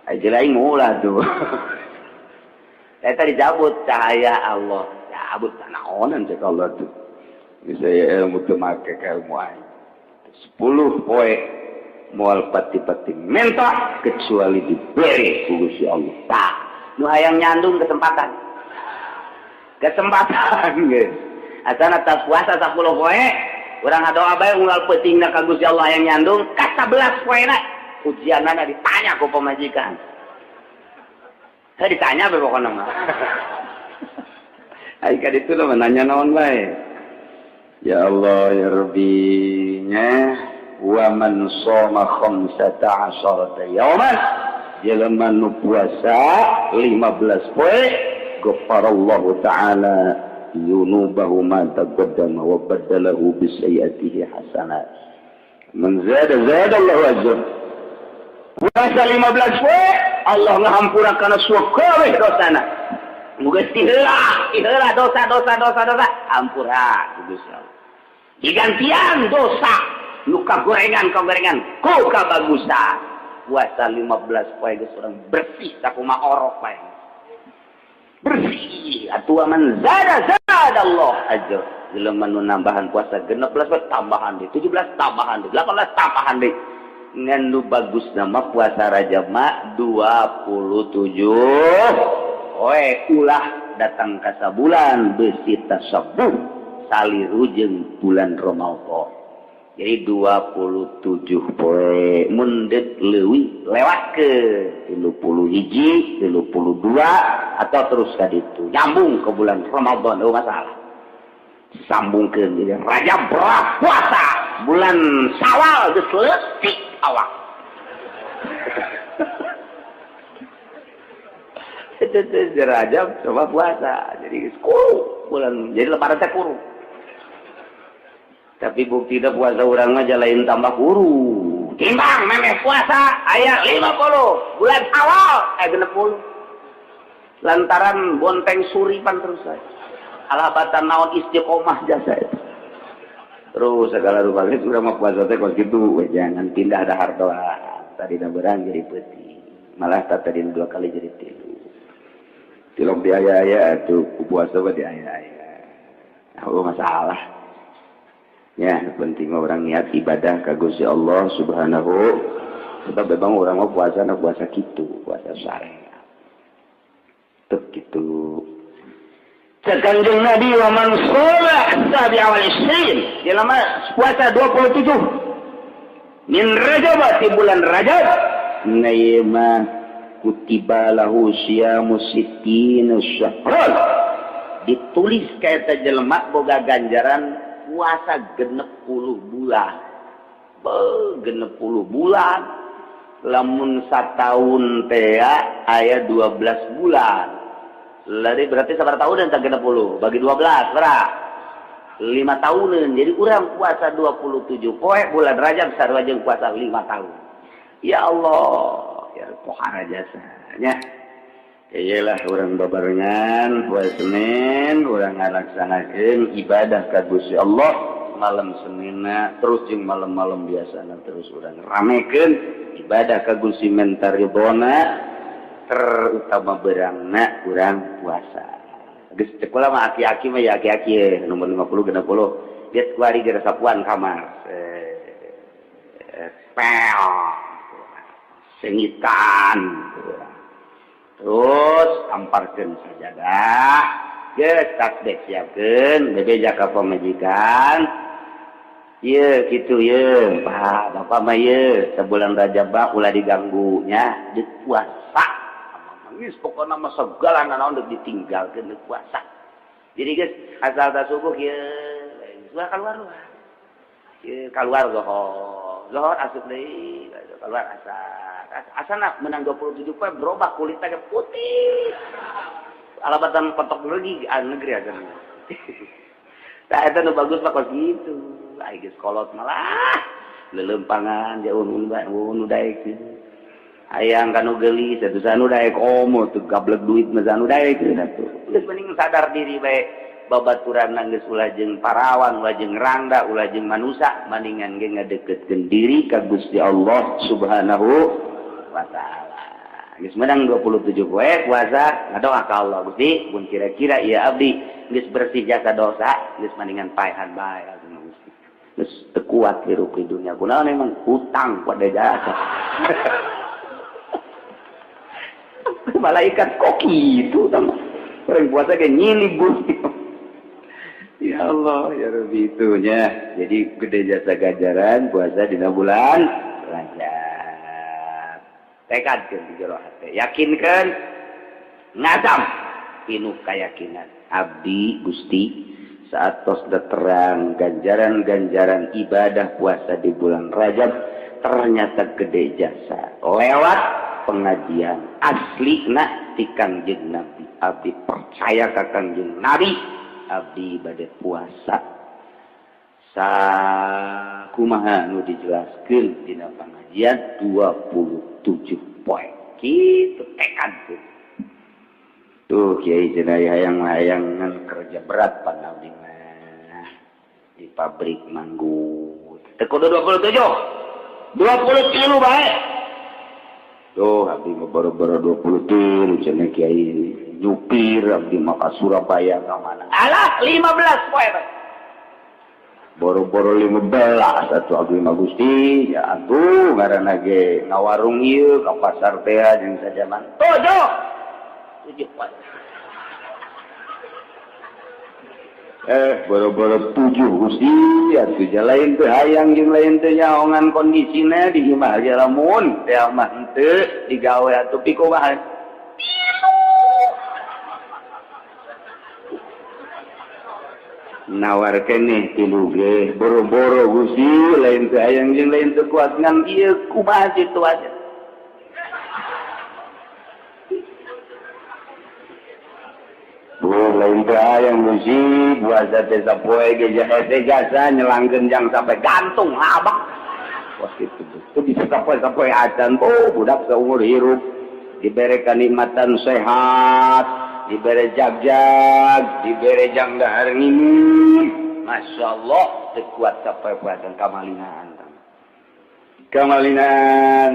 aja aing ulah tuh eta dicabut cahaya Allah cabut naonan cek Allah tuh saya ilmu teu make ka ilmu aing 10 poe moal pati-pati menta kecuali diberi ku Gusti Allah tah nu hayang nyandung kesempatan guys asana tas puasa 10 poe urang ngadoa bae unggal peutingna ka Gusti Allah yang nyandung ka 11 poena ujianna ditanya ku pamajikan ditanya bae pokona mah ai ka ditu mah nanya naon bae ya Allah ya Rabbi nya wa man shoma 15 yauman jelema nu puasa 15 poe ghafarallahu ta'ala yunubahu ma taqaddama wa badalahu bisayyiatihi hasanat man zada Allahu ajr puasa 15 poe Allah ngahampurakeun kabeh dosana muga tiheula dosa hampura Gusti Allah digantian dosa nu kagorengan ku kabagusan puasa 15 poe geus urang bersih sakumaha orok bae bersih atuh man zada Allah ajr jelema nu nambahan puasa 16 tambahan deui 17 tambahan deui 18 tambahan deui ngan nu bagus nama puasa Rajab mah 27 ulah datang ka bulan besi tasabuh saliru jeung bulan Ramadan. Jadi 27 poe mundet leuwih lewat ke 30 hiji 32 atau terus ka ditu nyambung ke bulan Ramadan oh masalah sambungkeun jadi Rajab puasa bulan Syawal geus leutik awak itu Rajab coba puasa jadi kuru bulan jadi lebaran teh kuru tapi bukti dah puasa orang mah lain tambah kuru timbang memeh puasa aya 50 bulan awal 60 lantaran bonteng suripan terus saya alabatan naon istiqomah jasa itu terus segala rupa itu udah mau puasa teh kok gitu jangan pindah dahar doa tadi dah berang jadi peti malah tadi 2 kali jadi 3 tilok diaya-aya tuh puasa mah diaya-aya oh masalah ya penting orang niat ibadah ka Gusti Allah Subhanahu sebab memang orang mau puasa kitu puasa syariat teu kitu Kanjeng Nabi wa man shalla sabi awal isrin jelema puasa 27 min Rajab di bulan Rajab naima kutiba lahu siyamu sittina syahran ditulis kaeta jelema boga ganjaran puasa 60 bulan. 60 bulan. Lamun sataun teh aya 12 bulan. Lari berarti sabar tahun dan 60 bagi 12 berapa? 5 tahunan. Jadi urang puasa 27 poe bulan Rajab sarua jeung puasa 5 tahun. Ya Allah, ya pohara jasanya. Iyalah orang babarengan poe Senin urang ngalaksanakeun ibadah ka Gusti Allah malam Seninna terus jeung malam-malam biasana terus urang ramekeun ibadah ka Gusti menta ridona terutama berangna urang puasa. Geus cekola mah aki-aki mah ya aki-aki nomor 50 60 lihat kuari gara sapuan kamar. Pel. Sengitan. Terus amparkeun sajadah geus tasbih siapkeun bebeja ka pamajikan ieu kitu ieu bapak mah ieu sabulan Rajab ulah diganggu nya deuk puasa geus pokona mah segala naon deuk ditinggalkeun deuk puasa jadi geus asal ta subuh ieu sudah keluar ieu keluar zohor asup deui keluar asana menang 27 poe berubah kulitnya putih alabatan kotok lagi negeri aja nah itu nu bagus mah kok gitu ai geus kolot malah lelempangan jauh nu daek hayang kanu geuli satu sanu daek komo tuh gablek duit mah sanu daek tuh geus mending sadar diri bae babaturan geus ulah jeung parawan ulah jeung rangda ulah jeung manusia mendingan ge ngadeukeutkeun diri ka Gusti Allah Subhanahu wa ta'ala. Geus menang 27 poe puasa ngadoa ka Allah Gusti mun kira-kira ieu abdi geus bersih jasa dosa geus mendingan paehan bae atuh Gusti. Geus teu kuat hirup di dunia kunaon emang hutang pada jasa. Malaikat kok gitu tama. Orang puasa ge nyilih Gusti. Ya Allah ya Rabbi itunya. Jadi gede jasa ganjaran puasa dina bulan Rajab. Tekadkeun di jero hate yakinkeun ngazam pinuh kayakinan abdi Gusti saat tos terang ganjaran-ganjaran ibadah puasa di bulan Rajab ternyata gede jasa lewat pengajian aslina ti Kangjeng Nabi abdi percaya ka Kangjeng Nabi abdi bade puasa sakumaha nu dijelaskeun dina pengajian 27 poe kitu tekad tuh kiai cenah hayang-hayangan kerja berat panaudi mah di pabrik manggut teu kudu 27 bae tuh abdi mah boro-boro 23 cenah kiai nyupir abdi mah ka Surabaya ka mana alah 15 poe bae boro-boro 15 atuh abdi mah Gusti ya atuh ngaranna ge ngawarung ieu ka pasar teh jeung sajaman 7 poe boro-boro 7 Gusti atuh lain teu hayang jeung lain teu nyaongan kondisina di imah ge lamun teh mah henteu digawe atuh pikumaha nawar keneh tilu ge boro-boro Gusti lain teu hayang jeung lain teu kuat ngan ieu kumaha situasi lain teu hayang Gusti puasa teh sapoe ge jasa nyelangkeun jang sampai gantung habak wah kitu teu bisa sapoe-sapoe acan budak saumur hirup dibere kanikmatan sehat dibere jag-jag dibere jang dahar ngini masyaallah teu kuat sapoe puasa kamalinan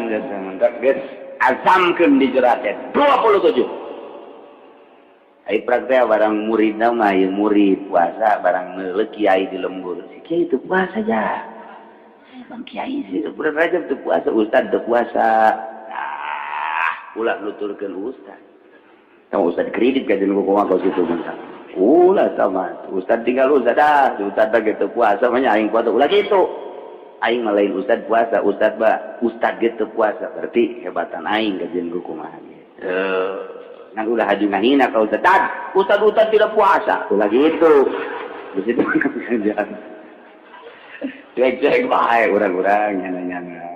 datang geus azamkeun di jerat 27 ai praktek barang murid mah ya murid puasa barang meuleuh kiai di lembur si kiai teu puasa aja bang kiai sih bulan Rajab teu puasa ustad teu puasa ulah nuturkeun ustad kamu ustad kredit ka jeung kumaha ka kitu mah ulah sama ustad tinggal ustad ustad ge teu puasa mah aing puasa ulah kitu aing mah lain ustad puasa ustad ge teu puasa berarti hebatan aing ka jeung kumaha nang ulah haji ngahina ka ustad tidak puasa ulah gitu di situ kerjaan cek bae urang-urang nyana-nyana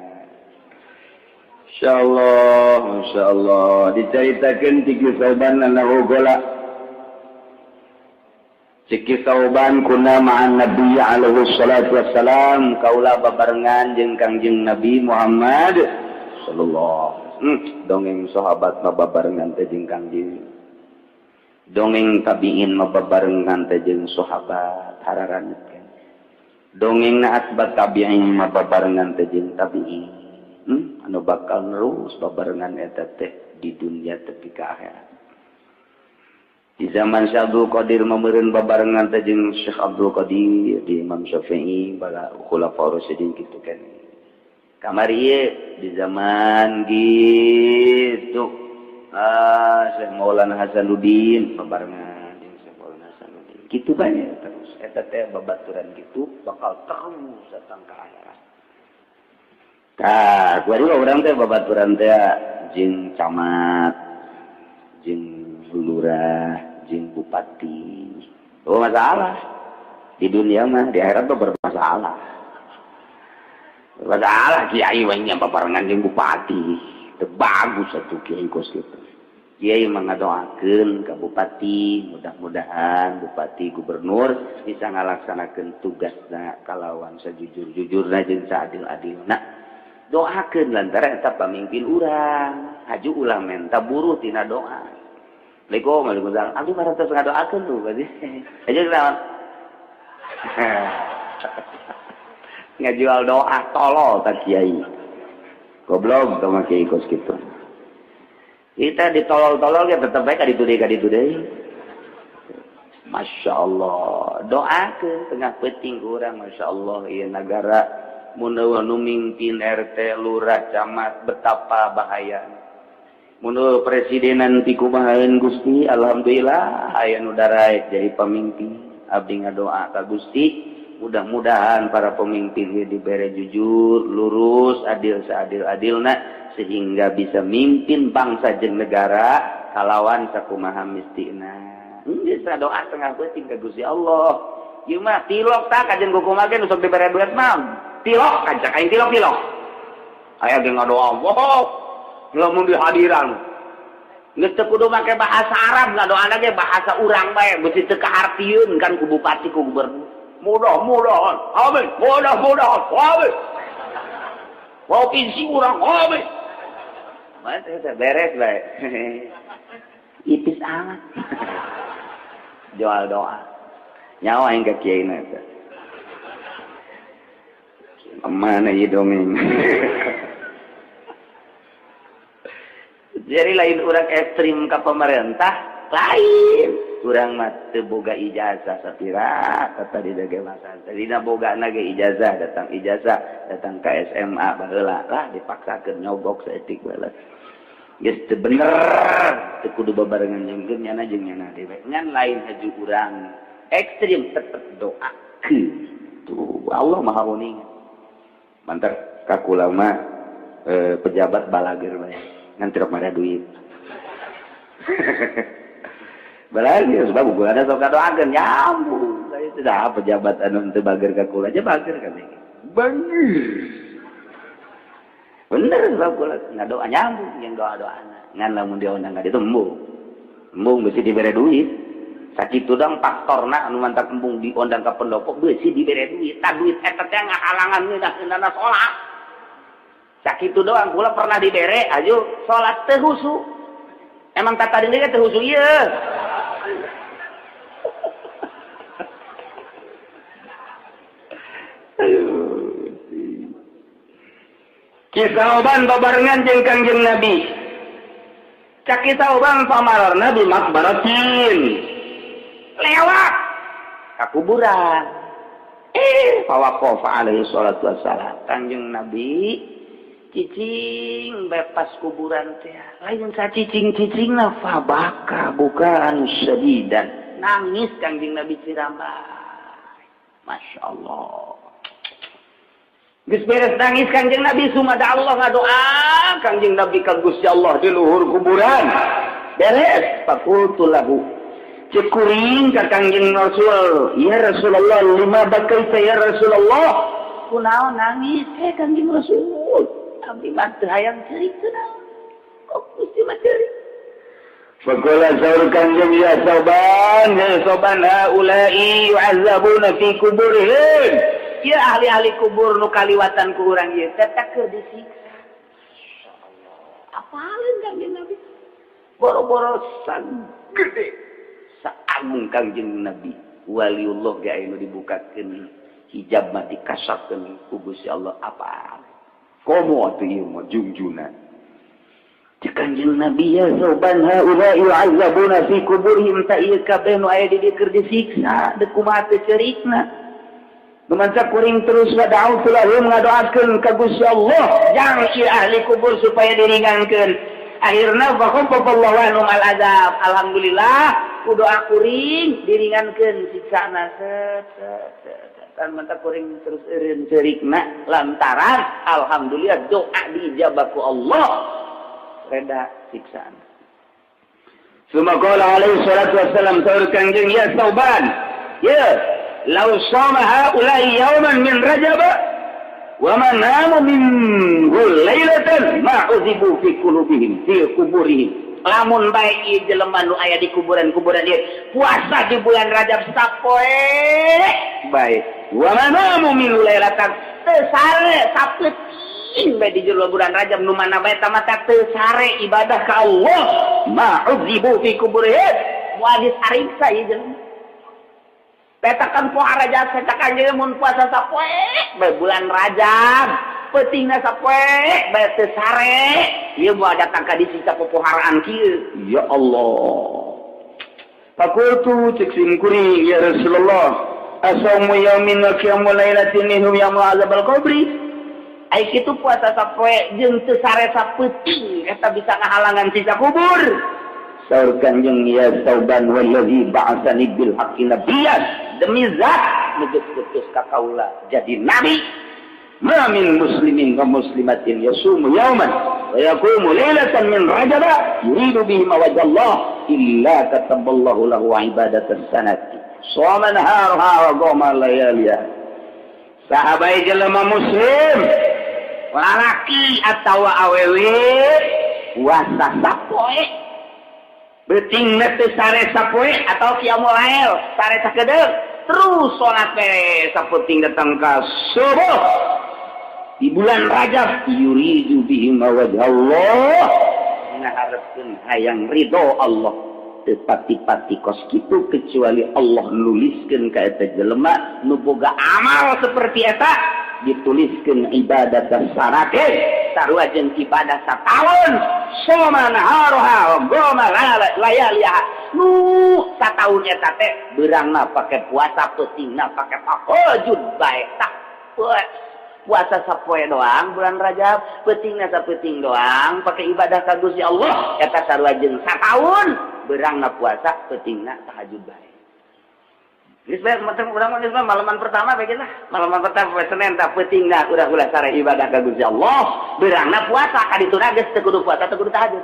insyaallah dicaritakeun ti kisauban na gola cikisauban kuna ma'an nabi alaihi salatu wassalam kaula babarengan jeung Kangjeng Nabi Muhammad sallallahu dongeng sahabat mababarengan teh jeung Kangjeng dongeng tabiin mababarengan teh jeung sahabat hararanetkeun dongeng atba tabiin mababarengan teh jeung tabiin anu bakal terus babarengan eta teh di dunia tepi ka akhirat di zaman Syekh Abdul Qadir mameureun babarengan teh jeung Syekh Abdul Qadir di Imam Syafi'i bala khulafaur rasyidin kitu kan kamari ieu di zaman gitu Syekh Maulana Hasanuddin babarengan jeung Syekh Maulana Hasanuddin kitu banyak terus eta teh babaturan gitu bakal terus datang ka akhirat kuari urang teh babaturan teh jeung camat jeung lurah jeung bupati masalah di dunia mah di akhirat mah bermasalah masalah kiai we nya babarengan jeung bupati teu bagus atuh kiai kos kitu kiai mah ngadoakeun ka bupati mudah-mudahan bupati gubernur bisa ngalaksanakeun tugasna kalawan sajujur-jujurna jeung saadil-adilna doakeun lantaran eta pamimpin urang haju ulah menta buru tina doa Waalaikumsalam aduh marantos ngadoakeun tuh berarti aja naon ngajual doa tolol tak kiai goblok sama kiai kos gitu kita ditolol-tolol ya tetep baik kaditu deui Masya Allah doakeun tengah peuting urang Masya Allah ieu nagara mun nu mimpin RT lurah camat betapa bahaya mun presidenan ti kumahaeun Gusti alhamdulillah aya nu daraek jadi pamimpin abdi ngadoa ka Gusti mudah-mudahan para pemimpin dibere jujur, lurus, adil seadil-adilna sehingga bisa mimpin bangsa jeung negara kalawan sakumaha mistina. Bisa doa tengah peuting ka Gusti Allah. Ieu mah tilok tak kajen kumaha ge nu sok dibere duit mah. Tilok kancak aing tilok. Aya ge ngadoa Allah. Lamun dihadiran. Geus teu kudu make bahasa Arab ngadoana ge bahasa urang bae, mesti teu kahartieun kan ku bupati ku gubernur. Mudah-mudahan, amin. Mudah-mudahan, amin. Mau pinsi urang, amin. Mantap, beres baik. Ipis amat. Jual doa. Nyawa hingga kiai nanti. Mana ya dongeng? Jadi lain orang ekstrim ke pemerintah, lain. Urang mah teu boga ijazah sapira kata di dage masa dina bogana ge ijazah datang ka SMA baheula lah dipaksakeun nyogok saeutik bae geus teu bener teu kudu babarengan jeung nyana dewe ngan lain haju urang ekstrim tetap doa tuh Allah maha uning mantar kakula mah pejabat balager bae ngan teu mada duit balager sebab gulana sok kadoakeun nyambung saya teh dah pejabat anu teu bager kakula aja bager kan bener sebab kula ngadoa nyambung yang doa-doana ngan lamun diundang ka ditu embung beusi dibere duit sakitu dong faktorna anu mantap embung diundang ka pendopo beusi dibere duit tah duit eta teh ngahalangan ngeunah-eunahna salat sakitu doang kula pernah dibere aju salat teu husu emang tata deui teh husu ieu kisauban babarengan jeung Kangjeng Nabi cak kisauban pamararna bi makbaratin lewat ka kuburan fawaqaf alaihi salatu wassalam Kangjeng Nabi cicing bepas kuburan teh lain sacicing-cicingna fabaka bukaan syadidan nangis Kangjeng Nabi cirambai masyaallah geus beres nangis Kangjeng Nabi sumada Allah ngadoa Kangjeng Nabi ka Gusti Allah di luhur kuburan beres faqultu lahu cek kuring ka Kangjeng Rasul ya Rasulullah lima bakaita ya Rasulullah kunaon nangis Kangjeng Rasul abdi mah teu hayang ceurik teu naon kok Gusti mah ceurik faqala saur Kangjeng ya soban haula'i yu'azzabuna fi kuburihim ya ahli-ahli kubur nu kaliwatan ku urang ieu teh keur disiksa. Apalin Kangjeng Nabi? Boro-boro sagede saagung Kangjeng Nabi. Waliullah ge anu dibukakeun hijab mah dikasapkeun ku Gusti Allah apa? Komo atuh ieu mah jungjuna. Di Kangjeng Nabi ya sauban haula yu'azzabuna fi kuburihim ta ieu kabeh nu aya di dieu keur disiksa deuk kumaha teu ceurikna. Gemanca kuring terus wada'u lahum ngadoakeun ka Gusti Allah jang ieu ahli kubur supaya diringankeun. Akhirna faqaffallahu anhum al-azab. Alhamdulillah ku doa kuring diringankeun siksana kan manta kuring terus eureun ceurikna lantaran alhamdulillah doa diijabah ku Allah reda siksaan. Suma qala alaihi salatu wassalam saur Kangjeng ya Sauban ya law sama haula'i yawman min Rajab wa man nama minhu lailatan ma uzibu fi qulubihim fi kuburihim lamun bae ieu jelema nu aya di kuburan-kuburan ieu puasa di bulan Rajab sapoe bae wa man nama minhu lailatan teu sare sapeuting bae di jero bulan Rajab nu mana bae tamata teu sare ibadah ka Allah ma uzibu fi kuburihim moal disariksa ieu jelema petakan pohara Rajab petakan jeung mun puasa sapoe bae bulan Rajab peutingna sapoe bae teu sare ieu moal datang ka disiksa popoharaan kieu ya Allah faqultu cek sim kuring ya Rasulullah asaumu yaumin wa qiyamu lailatin minhum yaumul azabal qabri ai kitu puasa sapoe jeung teu sare sapeuting eta bisa ngahalangan siksa kubur saur Kangjeng ya Sauban wallazi ba'atsani bil haqqi nabiyyan demi zat nu geus putus ka kaula jadi nabi ma min muslimin wa muslimatin yasumu yawman wa yaqumu lailatan min Rajab yuridu bihi wajhallah illa kataballahu lahu ibadatan sanati shoma naharha wa qama layaliha sahabai jelema muslim lalaki atawa awewe puasa sapoe beuting teu sare sapoe atau qiyamul lail sare sakedeuk terus salat we sapeuting datang ka subuh di bulan Rajab yuridu bihi wajhallah ngaharepkeun hayang ridho Allah teu pati-pati kos kitu kecuali Allah nuliskeun ka eta jelema nu boga amal seperti eta dituliskeun ibadah sarake sarua jeung ibadah sataun soma naharoha wa goma layaliha nu sataun eta teh beurangna pake puasa peutingna pake tahajud bae tah puasa sapoe doang bulan Rajab peutingna sapeuting doang pake ibadah ka Gusti Allah eta sarua jeung sataun beurangna puasa peutingna tahajud bae Geus bae macam urang mah geus malaman pertama bae lah. Malaman pertama poe Senin tah peutingna ulah sare ibadah ka Gusti Allah. Beurangna puasa ka dituna geus teu kudu puasa teu kudu tahajud.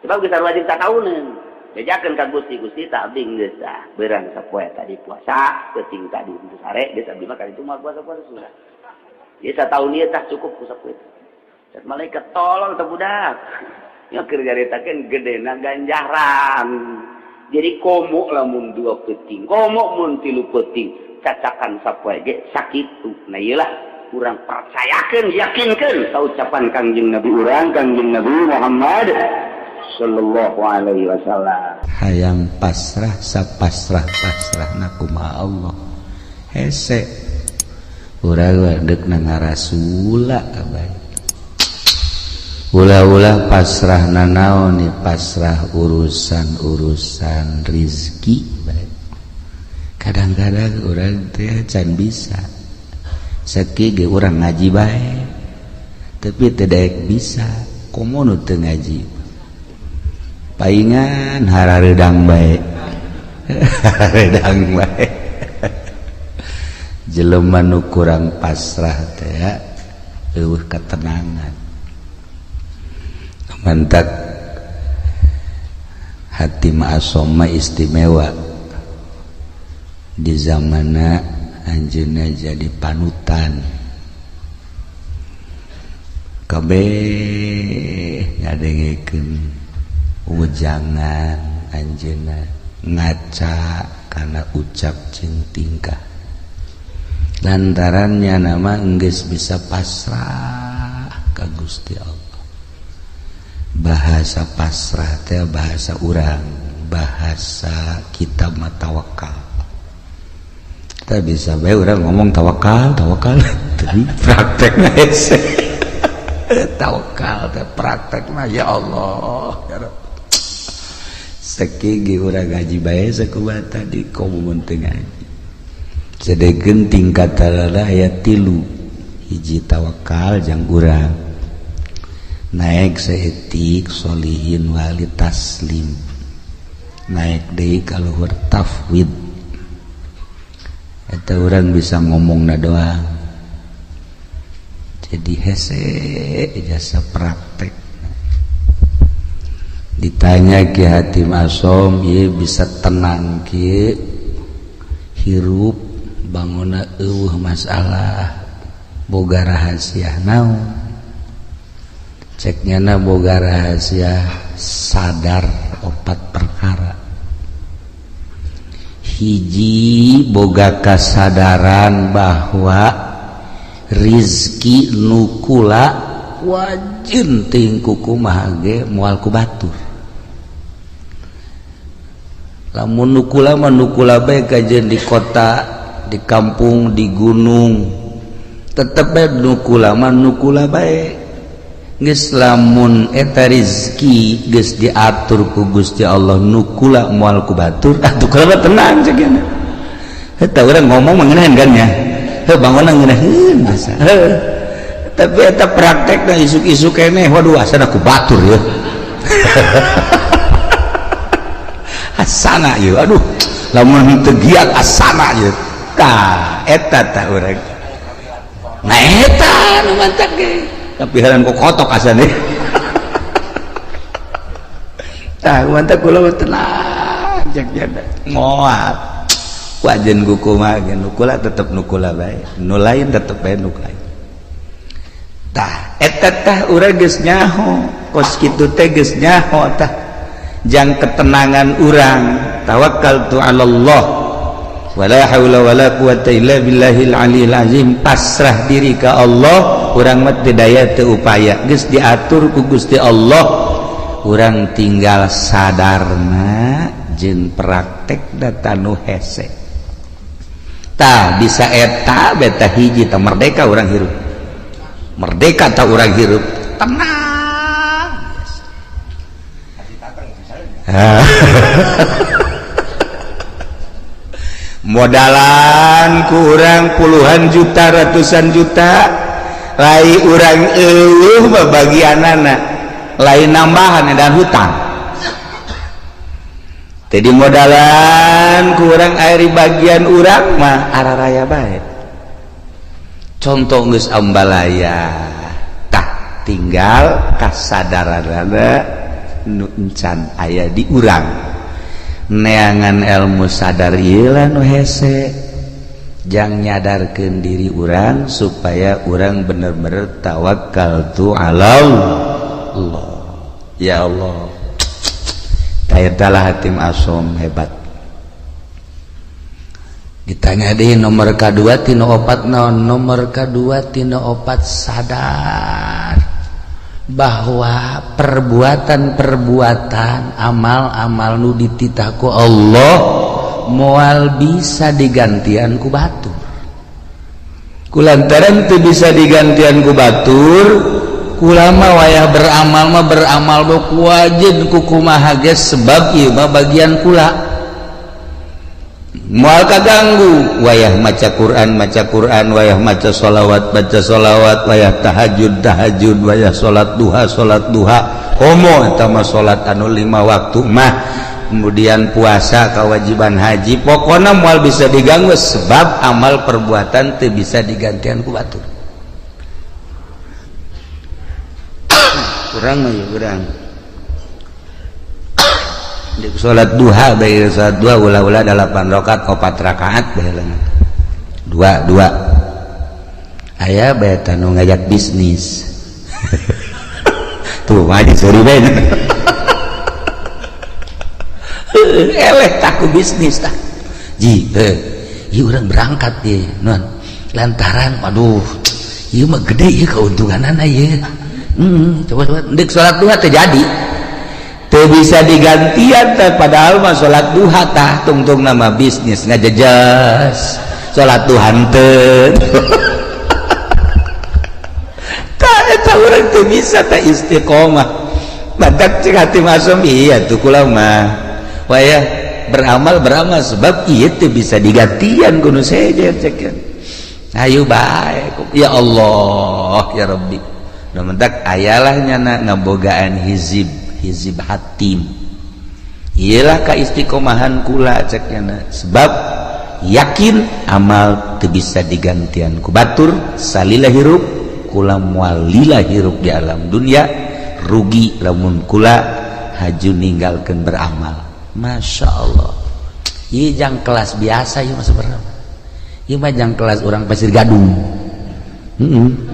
Sebab geus wajib satahun. Bejakeun ka Gusti tah abdi geus tah beurang sapoe tadi puasa, peuting tadi untuk sare geus abdi mah ka ditu mah puasa-puasa sudah. Ieu satahun ieu tah cukup ku sapoe. Dan malaikat tolong teh budak. Nya keur nyaritakeun gedena ganjaran. Jadi komo lamun 2 peuting, komo mun 3 peuting, cacakan sapoe ge sakitu. Nah ieulah urang percayakeun, yakinkeun ka ucapan Kangjeng Nabi urang, Kangjeng Nabi Muhammad sallallahu alaihi wasallam. Hayang pasrah sapasrah-pasrahna kumaha Allah. Hese urang wadegna ngarasula abay. Ulah-ulah pasrah naon nih pasrah urusan rizki baik. Kadang-kadang orang teh can bisa saking ge urang ngaji bae tapi teu daek bisa komo nu teu ngaji paingan hararedang bae hararedang bae jelema nu kurang pasrah teh eueuh ketenangan mantak hati ma'asoma istimewa di zamana anjeunna jadi panutan kabeh ngadengekeun ujangan anjeunna ngaca kana ucap jeung tingkah lantarannya nama geus bisa pasrah ka Gusti Allah. Bahasa pasrah teh bahasa urang, bahasa kita mah tawakal. Kita bisa bae urang ngomong tawakal tapi praktekna hese. Tawakal teh praktekna ya Allah ya Rabb. Sakigi urang ngaji bae sakumaha tadi komo mun teu ngaji. Sadegeun tingkatanna aya 3. Hiji tawakal jang urang naik seetik solihin wali taslim naik deui ka luhur tafwid eta urang bisa ngomongna doang jadi hese jasa praktek ditanya Ki Hatim Asom ieu bisa tenang kieu hirup banguna eueuh masalah boga rahasia naon ceknya na boga rahasia sadar 4 perkara hiji boga kasadaran bahwa rizki nukula wajin ting kumaha ge moal ku batur lamun nukula mah nukula bae kajeun di kota di kampung di gunung tetep bae nukula mah nukula bae geus lamun eta rezeki geus diatur ku Gusti Allah nukula moal ku batur atuh kula tenang ceugna eta urang ngomong mengenahan kan nya heuh bangunna ngeunaheun biasa tapi eta praktekna isuk-isuk keneh waduh asana ku batur ya asana ieu aduh lamun teu giat asana ieu tah eta tah urang nah eta nu mantak ge tapi haran kok kotok asane tah mantap kula tenang jak jada moal wajen kumaha ge nukula tetep nukula bae nu lain tetep bae nu lain tah eta tah urang geus nyaho kos kitu teh geus nyaho tah jang ketenangan urang tawakkaltu 'alallah wala haula wala quwata illa billahil aliyil azim pasrah diri ka Allah urang mah teu daya teu upaya geus diatur ku Gusti Allah urang tinggal sadarna jeung praktek data nu hese tah bisa eta beta hiji tah merdeka urang hirup merdeka tah urang hirup tenang modalan kurang puluhan juta ratusan juta lai urang eueuh bagianana lain nambahan dan hutang jadi modalan kurang air bagian urang mah arah raya baik contoh geus ambalaya tah tinggal kasadaranana nu encan aya di urang neangan ilmu sadar ieu lah nu hese jang nyadarkeun diri urang supaya urang bener-bener tawakal tu ala Allah ya Allah Tayyadalah Hatim Asom hebat ditanya deh nomor kedua tino opat non nomor kedua tino opat sadar bahwa perbuatan-perbuatan amal-amal nu dititahku Allah moal bisa digantian ku batur kulantaran teu bisa digantian ku batur ulama wayah beramal mah beramal ku wajib ku kumaha geus sebab ieu mah bagian kula moal kaganggu wayah maca Quran wayah maca sholawat wayah tahajud wayah salat duha homo eta mah salat anu 5 waktu mah kemudian puasa kewajiban haji pokoknya moal bisa diganggu sebab amal perbuatan teu bisa digantian ku batur kurang mah ya kurang di salat duha bae salat duha ulah-ulah 8 rakaat 4 rakaat baheula 2 aya bae tanu ngajak bisnis tuh ngaji sorry bae eleh taku bisnis tah ji ieu urang berangkat ye non lantaran aduh ieu mah gede ieu keuntunganana ieu coba dek salat duha terjadi teu bisa digantian teh padahal mah salat duha tah tungtung nama bisnis ngajejas salat duha henteu tah eta urang teu bisa tah istiqomah badak cek hati masuk iya tuh kula mah wayah beramal sebab ieu teu bisa digantian kudu sejen cekeun ayo bae ya Allah ya Rabbi mentak ayalah nyana ngabogaan hizib hatim iyalah kaistiqomahan kula cek nyana sebab yakin amal teu bisa digantian ku batur salila hirup kula moal lila hirup di alam dunia rugi lamun kula haju ninggalkeun beramal Masya Allah ieu jang kelas biasa ieu mah sebenarnya ieu mah jang kelas urang Pasir Gadung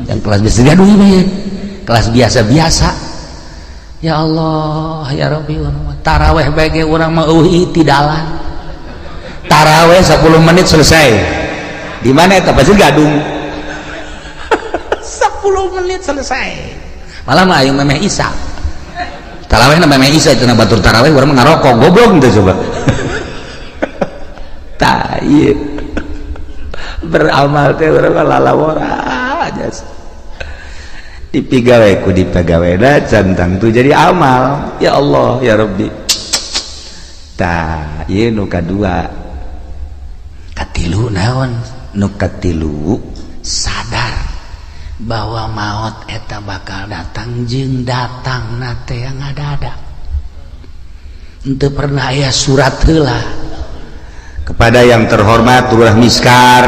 jang kelas Pasir Gadung ieu mah kelas biasa-biasa ya Allah ya Rabbi taraweh bage urang mah tidalan taraweh 10 menit selesai di mana eta Pasir Gadung 10 menit selesai malah mah aya memeh Isa taraweh na memeh Isa itu na batur taraweh urang mah ngarokok goblok teh coba tah ieu beramal teh urang lalawora aja dipigawaiku dipegawainya centang tu jadi amal ya Allah ya Rabbi tah ieu nu kadua katilu naon nu katilu sadar bahwa maut eta bakal datang jeung datang nate yang ngadadak henteu pernah aya surat heula kepada yang terhormat Lurah Miskar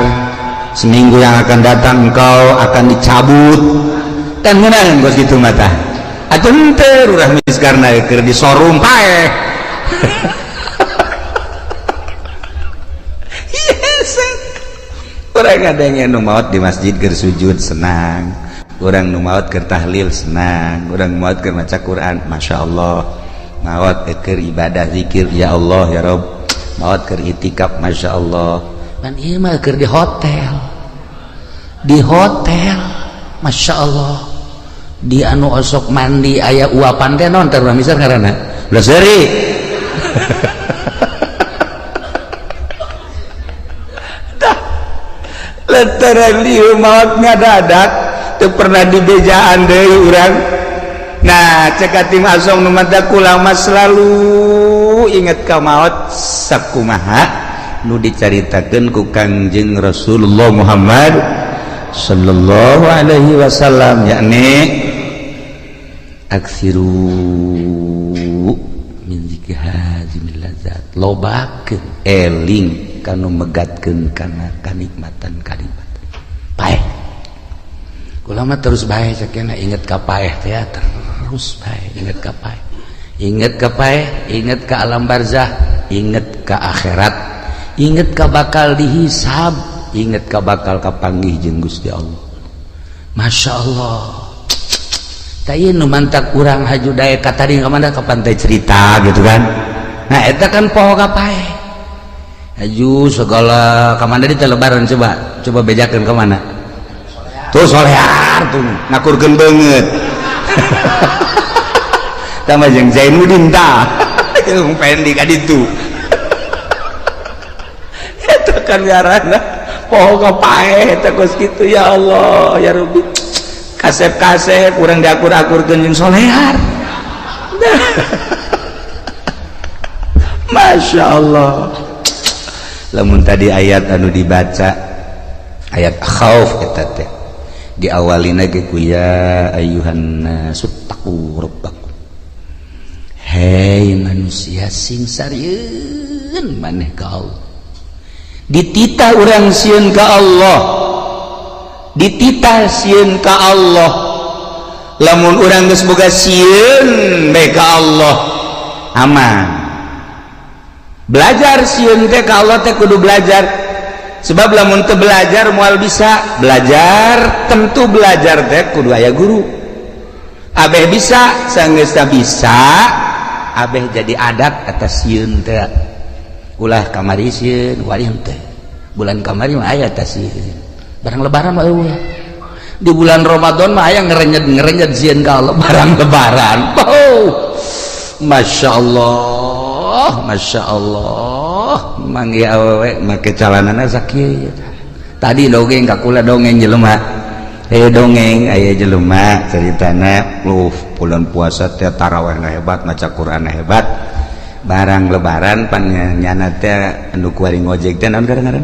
seminggu yang akan datang engkau akan dicabut dan ngeunaan bos gitu mata atuh henteu Lurah Miskarna keur di showroom pae yes urang ngadenge nu maot di masjid keur sujud senang urang nu maot keur tahlil senang urang maot keur maca Quran Masya Allah maot keur ibadah zikir ya Allah ya Rabb maot keur itikaf Masya Allah dan ieu mah keur di hotel Masya Allah di anu osok mandi aya uapan teh naon teh misal ngaranna ulah seuri tah lantaran ieu maot ngadadak teu pernah dibejaan deui urang nah cek Hatim Asom nu mata kula mah selalu inget ka maot sakumaha nu dicaritakeun ku Kangjeng Rasulullah Muhammad sallallahu alaihi wasallam yakni aksiru min zikri hazimil ladzat lobakeun eling kanu megatkeun kana kanikmatan paeh ulama terus bae sakena inget ka paeh teh terus bae inget ka paeh inget ka alam barzah inget ka akhirat inget ka bakal dihisab inget ka bakal kapanggih jeung Gusti Allah. Masya Allah tadi nu mantak urang haju daya katari kamana ka pantai cerita gitu kan. Nah eta kan poho ka paeh haju segala kamana di lebaran coba bejakeun ka mana tuh solear tuh ngakurkeun beungeut sama jeung Zainuddin tah jeung pendi ka ditu eta kan ngaranna poho ka paeh eta kos kitu ya Allah ya Rabbi kasep-kasep urang diakur-akurkeun jeung solear. Masya Allah lamun tadi ayat anu dibaca ayat khauf eta teh diawalina ge ku ya ayyuhan nasu taqu rabbakum hei manusia sing sarieun maneh ka Allah dititah urang sieun ka Allah dititah sieun ka Allah lamun urang geus boga sieun bae ka Allah aman belajar sieun teh ka Allah teh kudu belajar sebab lamun teu belajar moal bisa belajar tentu belajar teh kudu aya guru abeh bisa saenggeus bisa abeh jadi adat atas sieun teh ulah kamari sieun wali teh bulan kamari mah aya atas sieun barang lebaran mah eueuh di bulan Ramadan mah aya ngerenyet sieun ka Allah barang lebaran Masya Allah manggi awewe make calanana sakieu tadi dongeng kakula dongeng jelema dongeng aya jelema ceritana bulan puasa teh tarawihna hebat maca Quran hebat barang lebaran pan nyana teh anu kuari ngojek teh naon ngaranna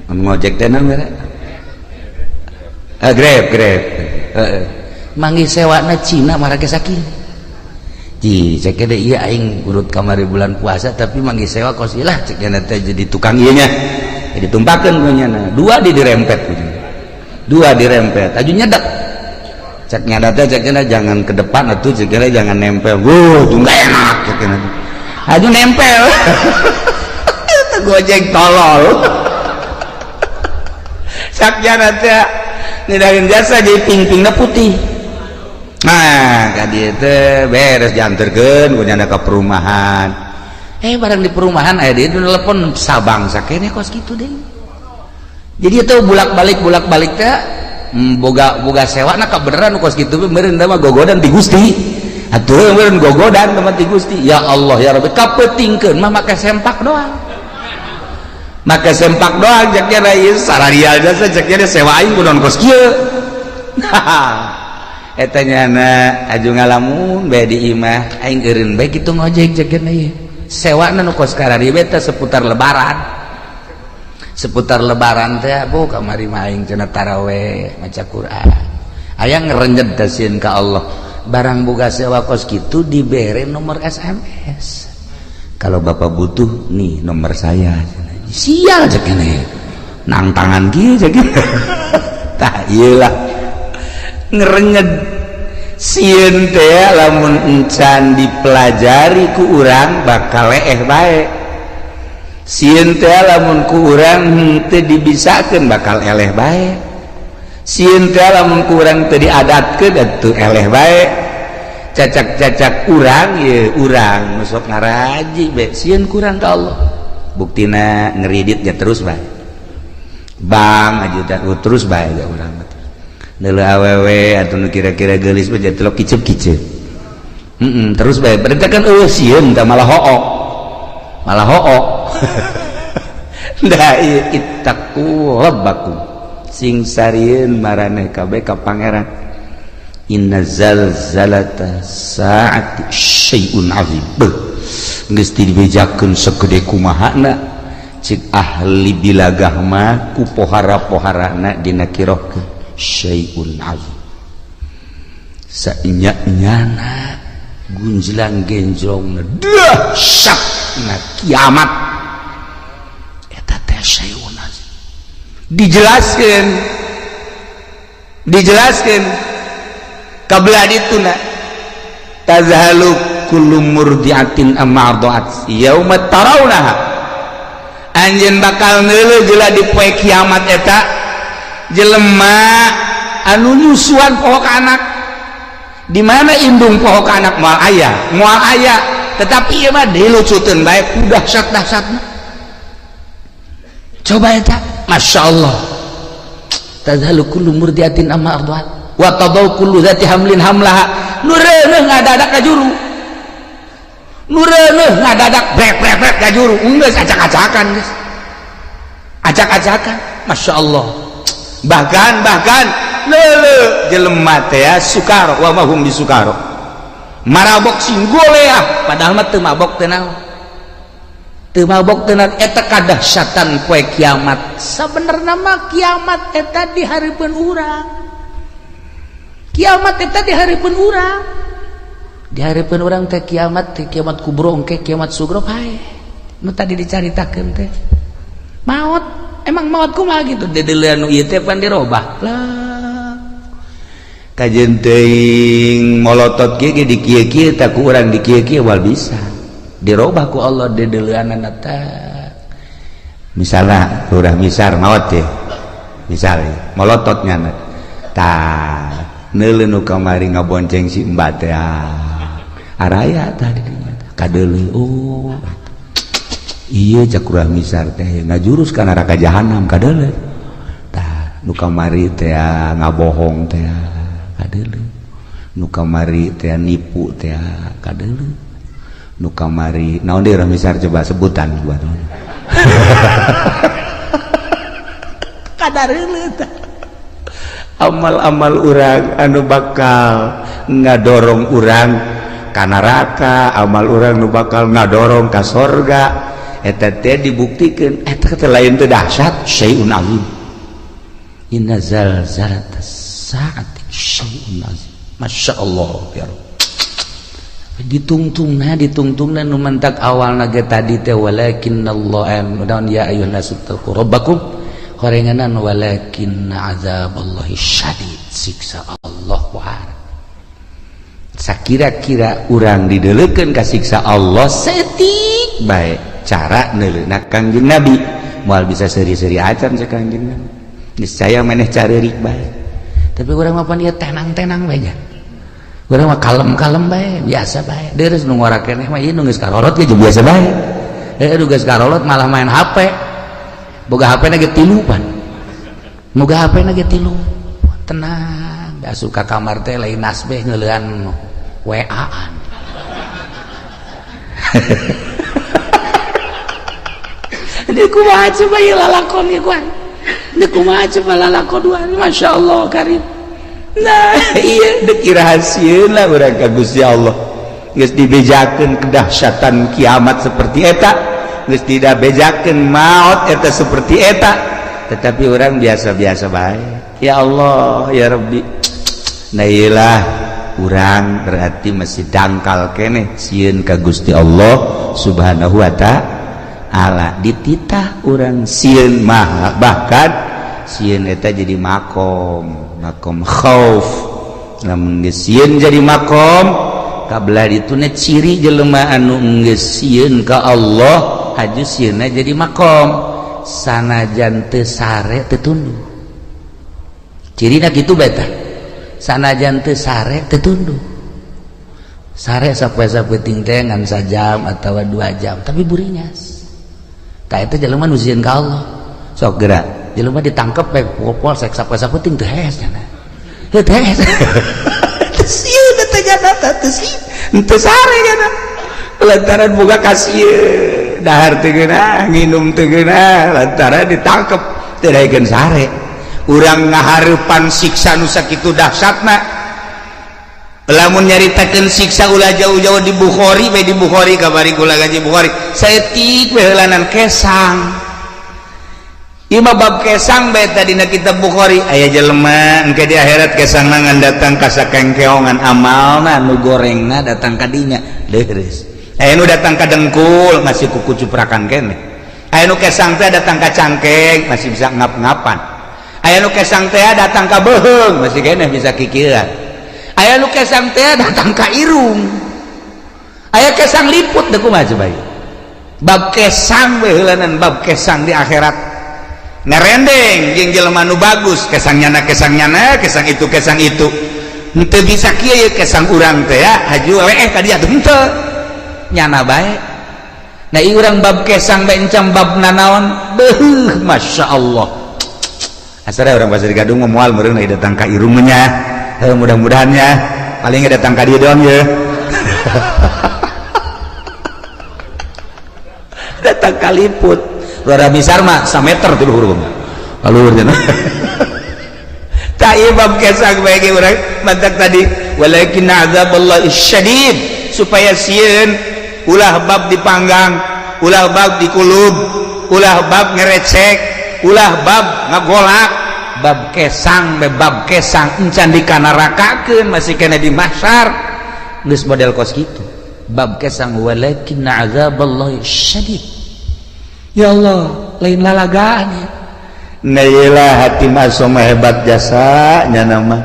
ngojek teh naon ngaranna grab manggi sewana Cina marake sakieu ji cek ada iya aing urut kamari bulan puasa tapi manggi sewa kosilah cek teh jadi tukang ieu nya jadi tumpakeun punyana dua dirempet aju nyedak cek nyada teh cek jangan ke depan atuh cek jangan nempel tuh enggak enak cek aju nempel eta gojek tolol cek nyada teh nidahin jasa jadi ping-pingna putih. Nah kadi teh beres dianterkeun ku nyana ka perumahan barang di perumahan aya di telepon sabang sakene kos kitu deh jadi itu bulak-balik teh boga sewana ka beneran kos kitu meureun mah gogodan ti Gusti atuh meureun gogodan teman ti Gusti ya Allah ya Rabbi kapetingkeun mah make sempak doang jaknya ieu sararial jasa jaknya sewa aing kudu kos kieu eta nyana aju ngalamun bae di imah aing eureun bae kitu ngojek jakeuna ieu sewana nu kos karari beta seputar lebaran teh bu kamari mah aing cenah tarawih maca Quran aya ngerenjed tasieun ka Allah barang boga sewa kos kitu dibere nomor SMS kalau bapak butuh nih nomor saya sial jakeuna ieu nang tangan kieu jakeuna tah ieu lah ngerenyed sieun teh lamun encan dipelajari ku urang bakal leeh bae sieun teh lamun ku urang teu dibisakeun bakal eleh bae sieun teh lamun ku urang teu diadatkeun atuh eleh bae cacak-cacak urang ye urang nu sok ngaraji bae sieun ku urang ka Allah buktina ngeridit ya terus bae bang ajudan terus bae ya urang neuleuh awewe atuh nu kira-kira geulis mah jadi telok kiceup-kiceup terus bae berarti kan eueuh sieun tah malah hook da ieu ittaqu rabbakum sing sarieun maraneh kabeh ka pangeran inna zalzalata saati syai'un azim geus dibejakeun sagede kumahana cik ahli bilagah mah ku pohara-poharana dina kirohkeun syai'un azim sainya-nyana gunjlang genjrongna dahsyatna kiamat eta teh sayun dijelaskeun kabla dituna tazhalu kullu murdiatin amma arda'at yauma tarawnaha anjeun bakal neuleuh geula di poe kiamat eta jelema anu nyusuan poho ka anak di mana indung poho ka anak moal aya tetapi ieu mah dilucuteun bae ku dahsyat-dahsyatna coba eta masyaallah tazhalu kullu murdiatin amma arda'at wa tadau kullu dzati hamlin hamlaha nu reuneuh ngadadak ka juru nu reuneuh ngadadak brek ka juru geus acak-acakan geus acak-acakan masyaallah bahkan leuleuh jelema teh sukar wa mahum bisukaro marabok singgolea padahal mah teu mabok teh naon teu mabok teh naon eta kadahsyatan poe kiamat sabenerna mah kiamat eta di hareupeun urang kiamat eta di hareupeun urang di hareupeun urang teh kiamat kubro engke kiamat sugro pae nu tadi dicaritakeun teh maut emang maut kumaha gitu dedeleuan nu ieu teh pan dirobah lah kajeun teuing molotot kieu di kieu-kieu tah ku urang di kieu-kieu wal bisa dirobah ku Allah dedeleuanna teh misalna urang misar maot teh misal molotot nyana tah neuleuh nu kamari ngabonceng si Mbak teh araya tadi kadeuleuh oh iya cak urang misar teh ngajurus ka neraka jahanam kadeuleuh tah nu kamari teh ngabohong teh kadeuleuh nu kamari teh nipu teh kadeuleuh nu kamari naon deui urang misar coba sebutan buat kadareuleuh tah amal-amal urang anu bakal ngadorong urang ka neraka amal urang nu bakal ngadorong ka sorga eta teh dibuktikeun eta teh lain teh dahsyat syai'un azim inna zalzalatas saati syai'un azim masyaallah ya ditungtungna nu mentak awalna ge tadi teh walakinallahu amdan ya ayyuhan nasu taqu rabbakum horenganan walakinna azaballahi syadid siksa Allah wahar sakira-kira urang dideuleukeun ka siksa Allah setik bae cara neuleuhna Kangjeng Nabi moal bisa seuri-seuri acan sa Kangjeng Nabi niscaya maneh careurik bae tapi urang mah pan ieu tenang-tenang bae nya urang mah kalem-kalem bae biasa bae deres nu ngora keneh mah ieu nu geus karorot ge biasa bae nu geus karorot malah main HP boga HP na ge 3 pan boga HP na ge 3 tenang da suka kamar teh lain nasbeh ngeuleuhan WA-an dia kumaha coba ieu lalakon ieu kuan dia kumaha coba lalakon duan masyaallah karim nah iya dek irahasieun lah urang ka Gusti Allah geus dibejakeun kedahsyatan kiamat seperti eta geus tidak bejakeun maut eta seperti eta tetapi orang biasa-biasa bae ya Allah ya Rabbi nah iyalah urang berarti masih dangkal keneh sieun ka Gusti Allah subhanahu wa ta'ala dititah urang sieun mah bahkan sieun eta jadi makom khauf lamun geus sieun jadi makom kabelah dituna ciri jelema anu geus sieun ka Allah haju sieunna jadi makom sanajan teu sare teu tunduk cirina kitu beta sanajan teu sare teu tunduk sare sapoe-sapoe teh ngan sajam atawa 2 jam tapi burinyas tah eta jelema nu sieun ka Allah sok geura jelema ditangkep bae polsek sapoe-sapoe teu hees nya teu hees sieun teh jana teu sieun teu sare nya lantaran boga kasieun dahar teu geunah nginum teu geunah lantaran ditangkep teu daekeun sare urang ngahareupan siksa nu sakitu dahsyatna lamun nyaritakeun siksa ulah jauh-jauh di Bukhari bae di Bukhari kabari kula gaji Bukhari saeutik we heulanan kesang Ima bab kesang beta dina kitab Bukhari aya jelema engke di akhirat kesang nangan datang ka sakengkeongan amalna nu gorengna datang ka dinya leres. Aya nu datang ka dengkul masih kuku cuprakan keneh. Aya nu kesang teh datang ka cangkeng masih bisa ngap-ngapan. Aya nu kesang teh datang ka beheung masih keneh bisa kikieuan. Aya nu kesang teh datang ka irung. Aya kesang liput teh kumaha coba ieu. Bab kesang we heulanan bab kesang di akhirat. Ngerendeng jeung jelema nu bagus kesangnyana kesang itu henteu bisa kieu ye kesang urang teh ya haju weeh ka dieu teh henteu nyana bae. Nah ieu urang bab kesang bae encam bab nanaon beuh masyaallah asara urang pasir Gadung moal meureun datang ka irung nya mudah-mudahan nya paling datang ka dieu doang ye datang ka liput luar besar mah 1 meter tuh luhur luhurnya tak ibab kesang bagi orang mantak tadi walakin azaballahi syadid supaya sieun ulah bab dipanggang ulah bab dikulub ulah bab ngerecek ulah bab ngagolak bab kesang encan dikanarakakeun masih kena di mahsyar geus model kos kitu bab kesang walakin azaballahi syadid. Ya Allah lain lalagaan ya nailah hati masoma hebat jasanya nama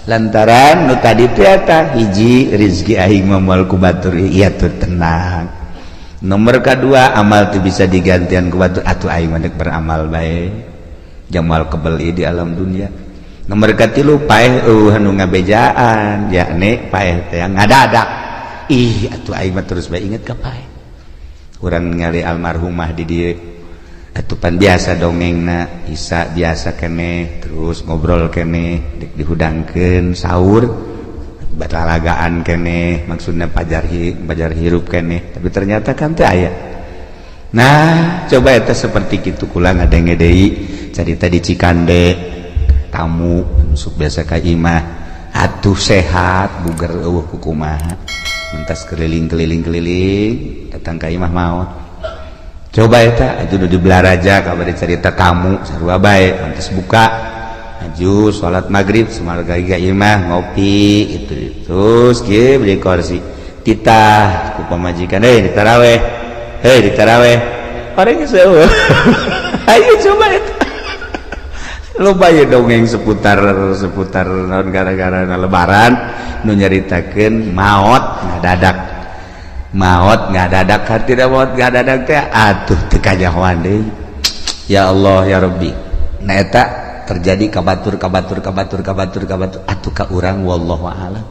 lantaran nu tadi teh eta hiji rezeki aing moal ku batur ieu tuh tenang nomor kedua amal teh bisa digantian ku batur atuh aing mandek beramal bae jamal kebeli di alam dunia nomor katilu paeh anu ngabejaan yakni paeh teh ngadadak ih atuh aing mah terus bae inget ka paeh urang ningali almarhumah di dieu atupan biasa dongengna isa biasa keneh terus ngobrol keneh dek dihudangkeun sahur batalagaan keneh maksudna pajar hirup keneh tapi ternyata kan teu aya. Nah coba eta seperti kitu kula ngadenge deui carita di Cikande tamu sok biasa ka imah atuh sehat buger eueuh kumaha mentas keliling datang ka imah maot coba eta aju nu dibelaraja kabari carita tamu sarua bae mantas buka aju salat maghrib sumarga ka imah ngopi itu terus kieu beli kursi titah ku pamajikan di taraweh orangnya seueuh ayo coba eta loba ye dongeng seputar naon gara-gara lebaran nu nyaritakeun maot ngadadak tidak maot ngadadak teh atuh teu kajahoan deui ya Allah ya Rabbi. Nah eta terjadi kabatur atuh ka urang wallahu a'lam.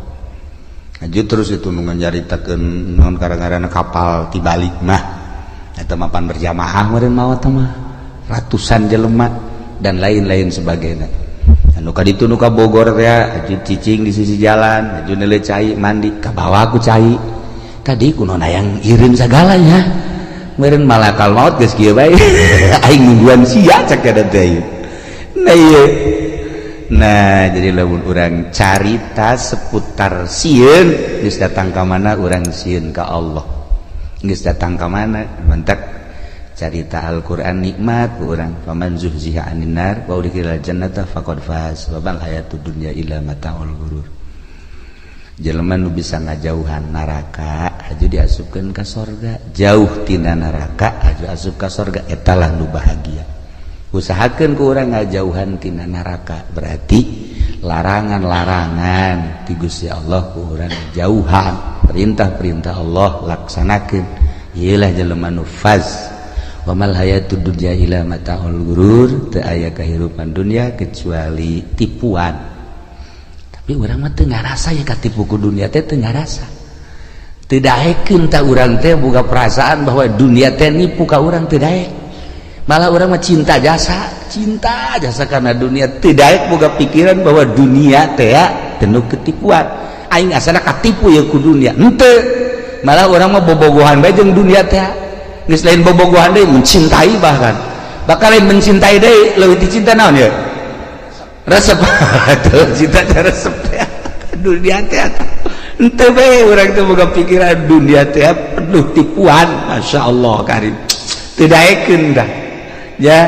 Aju terus itu nu nyaritakeun naon gara-garana kapal tibalik mah eta mapan berjamaah meureun maot mah ratusan jelema dan lain-lain sebagainya. Anu kaditu nu ka Bogor teh aju cicing di sisi jalan, aju neuleuh cai mandi ka bawah ku cai. Tadi kuno yang irin segalanya. Meureun malakal maut geus kieu bae. Aing nungguan sia cek ada teh. Nah ieu. Nah, jadi lamun urang carita seputar sieun geus datang ka mana urang sieun ka Allah. Geus datang ka mana mentek carita Al-Qur'an nikmat ku urang faman zuhziha 'anil nar wa udkhilal jannata faqad faz wa bal hayatud dunya illa mata'ul ghurur. Jelema nu bisa ngajauhan neraka aju diasupkeun ka sorga jauh tina neraka aju asup ka sorga etalah nu bahagia. Usahakeun ku urang ngajauhan tina neraka berarti larangan-larangan ti Gusti Allah ku urang jauhan perintah-perintah Allah laksanakeun ieulah jelema nu faz. Wa mal hayatud dunya illa mata'ul ghurur teu aya kahirupan dunia kecuali tipuan. Tapi urang mah teu ngarasa ya katipu ku dunia teh teu ngarasa. Teu daekeun ta urang teh boga perasaan bahwa dunia teh nipu ka urang teu daek. Malah urang mah cinta jasa karena dunia teu daek boga pikiran bahwa dunia teh penuh ketipuan. Aing asana katipu ya ku dunia. Henteu. Malah urang mah bobogohan bae jeung dunia teh. Geus lain bobogohan deui mencintai bahkan lain mencintai deui leuwih dicinta naon ya resep cinta resep dunia teh henteu bae urang teh boga pikiran dunia teh penuh tipuan masyaallah karim teu daekeun dah ya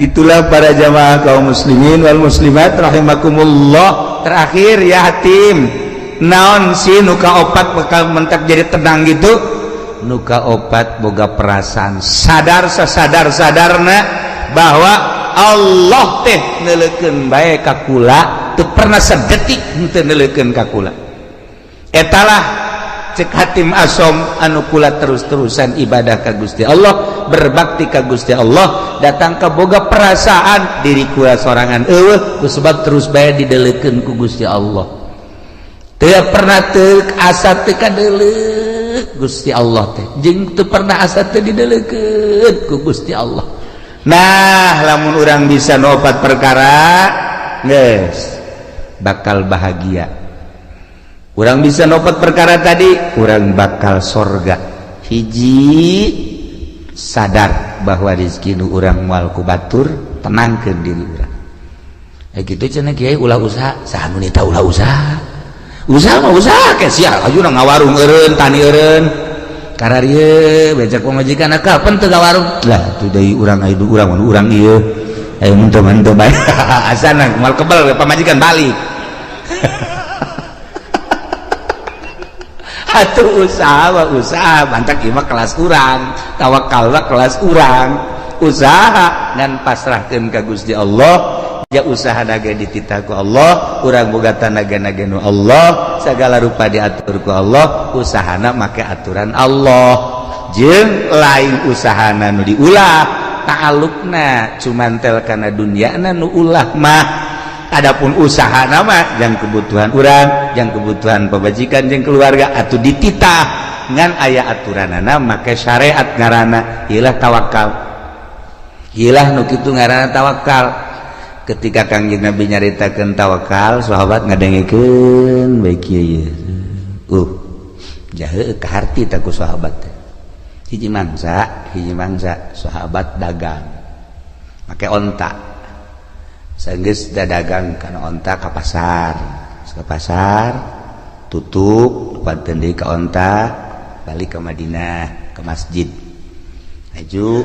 Itulah para jamaah kaum muslimin wal muslimat rahimakumullah. Terakhir yatim naon si nuka opat bakal mentak jadi tenang gitu. Nuka opat boga perasaan sadar sadarna bahwa Allah teh neleukeun bae ka kula teu pernah sadetik henteu neleukeun ka kula. Etalah cek hatim asom anu kula terus-terusan ibadah ka Gusti Allah, berbakti ka Gusti Allah, datang ka boga perasaan diri kula sorangan eueuh kusebab terus bae dideleukeun ku Gusti Allah. Teu pernah teu asa teu kadeuleuh Gusti Allah teh, jeung teu pernah asa teu dideleukeun ku Gusti Allah. Nah, lamun urang bisa nopat perkara geus bakal bahagia. Urang bisa nopat perkara tadi, urang bakal sorga. Hiji sadar bahwa rezeki nu urang moal ku batur, tenangkeun diri urang. Kitu cenah kiai ulah usaha, saha nu nita ulah usaha. Usaha mah usaha ke sia, ayeuna ngawarung eureun, tani eureun. Kararieu becak pamajikan kapan teu gawarung? Lah tu deui urang aya urang ieu. Aya mun teu bae. Asana moal kebal pamajikan balik. Atuh usaha bantak ieu mah kelas urang, tawakal mah kelas urang. Usaha ngan pasrahkeun ka Gusti Allah. Ya usaha naga dititah ku Allah, urang boga tanaga-naga nu Allah, segala rupa diatur ku Allah, usahana make aturan Allah. Jeung lain usahana nu diulah, ta'alluqna cumantel kana dunyana nu ulah mah. Adapun usahana mah jang kebutuhan urang, jang kebutuhan pamajikan jeung keluarga atuh dititah ngan aya aturanana make syariat ngaranna ieulah tawakal. Ieulah nu kitu ngaranna tawakal. Ketika Kangjeng Nabi nyaritakeun tawakal, sahabat ngadengikeun bae kieu. Jahe ka harti ta ku sahabat. Hiji mangsa sahabat dagang. Make onta. Saenggeus dagang kana onta ka pasar. Ka pasar tutup padeun deui ka onta, balik ke Madinah, ke masjid. Aju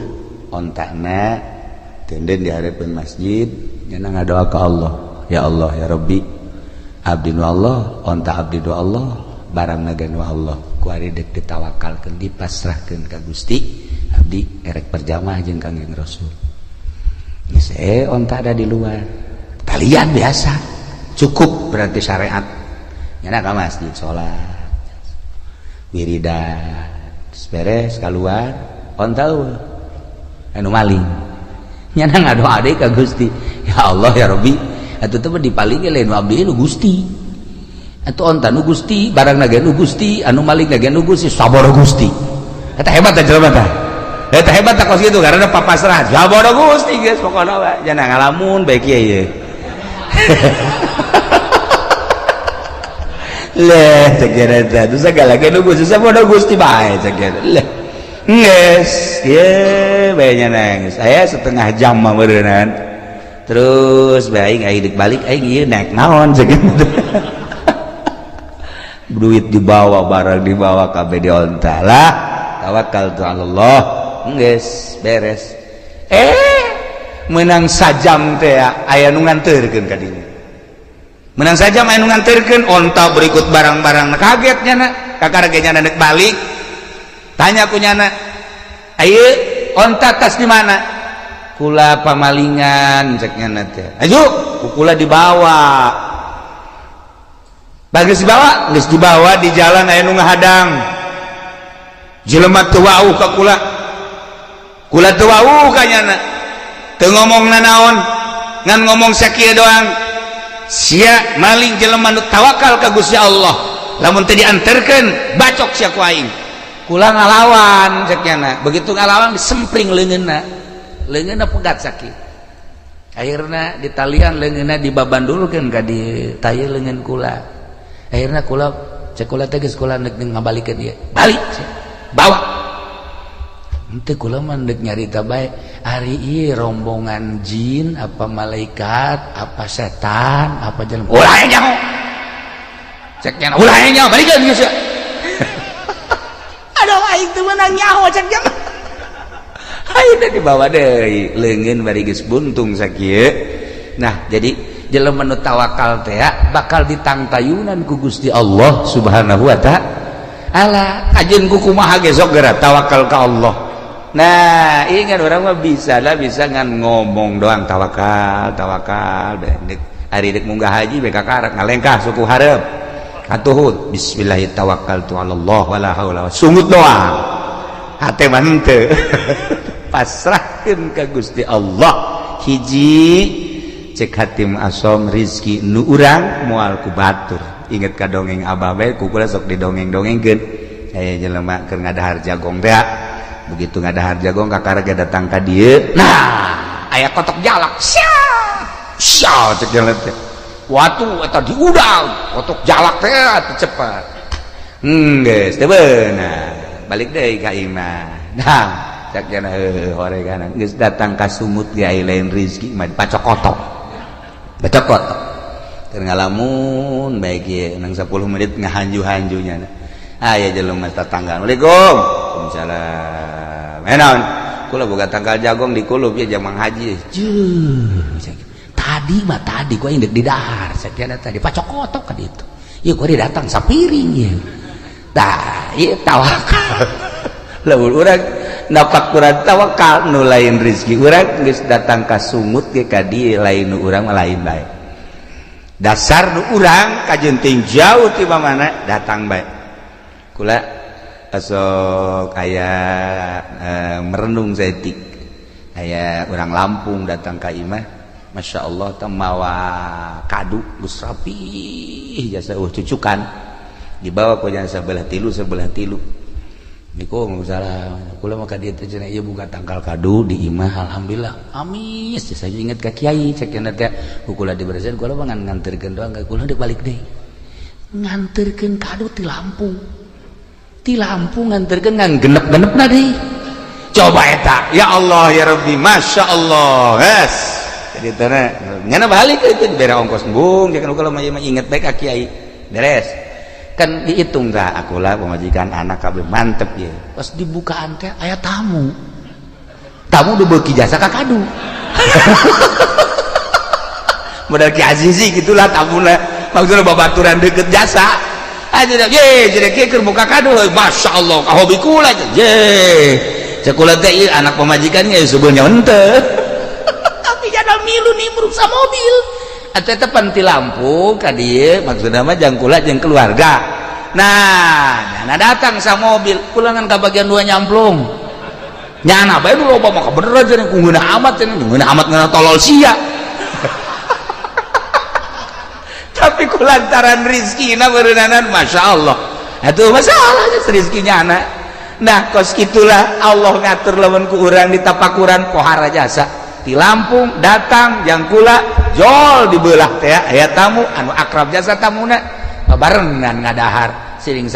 ontana tenden di hadapan masjid, nyana ngadoa ke Allah, ya Allah ya Rabbi, abdi nu Allah, onta abdi nu Allah, barang naga nu Allah, kuari dek ditawakalkeun dipasrahkeun ka Gusti, abdi erek perjamaah jeung Kangjeng Rasul. Geus onta ada di luar, talian biasa, cukup berarti syariat. Nyana ka masjid salat, wiridan, beres keluar, onta anu maling. Nyana ngadoa deui ka Gusti, ya Allah ya Rabbi, atuh teh dipalingi lain abdi nu Gusti, atuh onta nu Gusti, barang nage nu Gusti, anu maling nage nu Gusti, saboro Gusti. Eta hebat teh jelema teh, eta hebat teh kos kitu karena papasrah, saboro Gusti geus pokona we, jangan ngalamun bae kieu ye. Leh cek eta tuh sagala ge nu Gusti, saboro Gusti bae cek eta. Leh yes, ye bayanya nangis. Saya setengah jam mah berenang. Terus baik aing balik aing ieu naik naon segitu. Duit dibawa, barang dibawa kabeh di onta lah. Tawakal tu Allah. Geus beres. Menang sajam teh aya nu nganterkeun ka dieu. Menang sajam aya nu nganterkeun onta berikut barang-barang kaget nyana. Kakarage nyana nek balik. Tanya ku nyana, ayo onta tas di mana? Kula pamalingan cek nyana teh. Ayo, kula dibawa. Bagus dibawa, geus dibawa di jalan aya nu ngahadang. Jelema teu wauh ka kula. Kula teu wauh ka nyana. Teu ngomongna naon, ngan ngomong sakieu doang. Sia maling jelema nu tawakal ka Gusti Allah. Lamun teu dianterkeun, bacok sia ku aing. Kula ngalawan ceknya, begitu ngalawan disempring leungeunna pegat sakit. Akhirna ditalian leungeunna dibabandulkeun ka di tayeu leungeun kula. Akhirna kula cek kula teh geus kula neuk ngabalikeun ieu. Balik bawa. Henteu kula mah neuk nyarita bae, ari ieu rombongan jin apa malaikat, apa setan, apa jelema. Ulah nyaho. Ceknya ulah nyaho balikeun geus. Aduh aing teu meunang nyaho cek jam. Ayeuna dibawa deui leungeun bari geus buntung sakieu. Nah jadi jelema nu tawakal teh bakal ditangtayunan ku Gusti Allah Subhanahu wa taala. Ajeun ku kumaha ge sok geura tawakal ka Allah. Nah ingat orang mah bisa ngan ngomong doang tawakal dek ari dek munggah haji beka karek ngalengkah suku hareup atuh bismillahirrahmanirrahim tawakkaltu 'ala Allah wala sungut doang hate mah henteu pasrahkeun ka Gusti Allah. Hiji cek hatim asom rizki nu urang moal ku batur. Inget ka dongeng abah bae kukula sok didongeng-dongengkeun aya jelema keur ngadahar jagong teh begitu ngadahar jagong kakaraga datang ka dieu nah aya kotok jalak sia cek jalan teh watu eta diudang kotok jalak teh atuh cepet geus teu beunang balik deui ka imah nah cek cenah horeganan geus datang ka sumut ge aya lain rezeki mah pacokotok bacokotok keur ngalamun bae kieu nang 10 menit ngahanju-hanjunya aya jelema tetangga Assalamualaikum waalaikumsalam enaon kula boga tanggal jagong di kulup ya jamang haji tadi ku aing di dahar sakiana tadi pacokotok ka ditu ieu ku datang sapiring ieu tah ieu tawakal lamun urang napak urang tawakal nu lain rezeki urang geus datang ka sumut ge ka dieu lain nu urang mah lain bae dasar nu urang kajenting jauh ti mana datang bae kula asok aya merenung setik aya orang Lampung datang ka imah Masya Allah temawa kadu geus rapi jasa cucukan dibawa ku jana sebelah tilu Assalamualaikum salam kula mah ka dieu teh cenah ieu buka tangkal kadu di imah alhamdulillah amis saya inget ka kiai cek cenah teh kula diberesin kula mah nganterkeun doang kula deuk balik deui nganterkeun kadu ti Lampung nganterkeun ngan genep-genepna deui coba eta ya Allah ya Rabbi Masya Allah yes jadi teh nyana balik itu bere ongkos embung jangan kula mah inget bae ka kiai beres kan dihitung tah akulah pemajikan anak kabeh mantep ya pas dibukaan teh aya tamu udah beuki jasa ka kadu modal Ki Azizi gitulah tamuna maksudna babaturan deukeut jasa aja ye jadi keur buka kado Masya Allah ka hobi kula ye cek kula teh anak pemajikan ge sebenarnya henteu tapi jadal milu nih meruksa mobil eta teh pan ti Lampung ka dieu maksudna mah jang kula jeung keluarga nah nyana datang sa mobil kula ngan ka bagian 2 nyamplung nyana bae nu loba mah bener aja ku ngeunah amat ngeunah tolol sia tapi kulantaran rizkina berenang Masya Allah itu masalahnya rizkinya anak nah kos itulah Allah ngatur lawan ku urang di tapakuran pohara jasa di Lampung datang yang kula jol dibelah teh aya tamu anu akrab jasa tamuna barengan ngadahar siring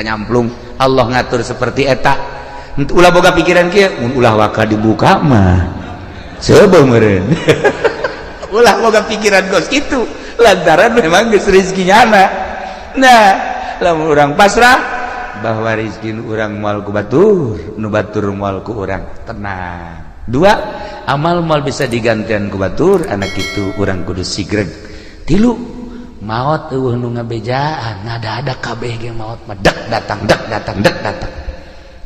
nyamplung Allah ngatur seperti eta ulah boga pikiran kieu mun ulah waka dibuka mah sebeuh meureun ulah boga pikiran gos gitu lantaran memang geus rezekinya anak nah lamun urang pasrah bahwa rezeki nu urang moal ku batur nu batur moal ku urang tenang 2 amal moal bisa digantian ku batur anak itu urang kudu sigreg 3 maot eueuh nu ngabejaan ngada-ada kabeh ge maot mah dek datang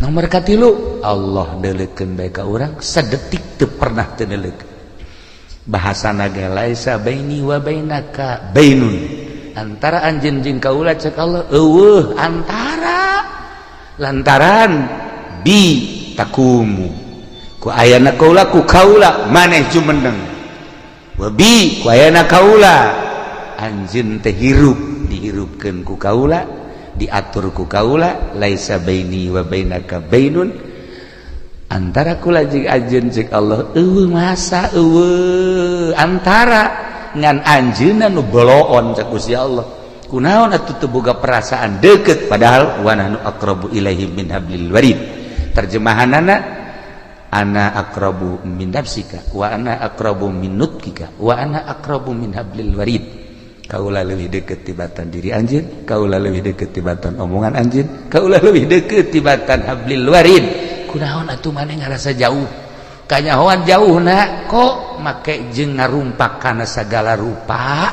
nomor ka 3 Allah deuleukeun bae ka urang sadetik teu pernah teu deuleukeun bahasana ge laisa baini wa bainaka bainun antara anjeun jeung kaula cek Allah eueuh antara lantaran bi takumu ku ayana kaula ku kaula maneh jumeneng wa bi ku ayana kaula anjeun teh hirup dihirupkeun ku kaula diatur ku kaula laisa baini wa bainaka bainun antara kula jeung anjeun cek Allah masa antara ngan anjeunna nu boloon cek Gusti Allah kunaon atuh teu boga perasaan deukeut padahal wa nahnu aqrabu ilaihi min hablil warid terjemahanana ana aqrabu min nafsika wa ana aqrabu min nutkika wa ana aqrabu min hablil warid kaula leuwih deukeut tibatan diri anjeun kaula leuwih deukeut tibatan omongan anjeun kaula leuwih deukeut tibatan hablil warid kunaon atuh maneh ngarasa jauh kanyahoan jauhna kok make jeung ngarumpak kana sagala rupa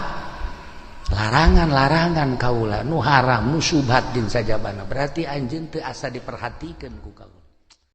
larangan-larangan kaula nu haram nu subhat din sajabana berarti anjeun teu asa diperhatikeun ku kaula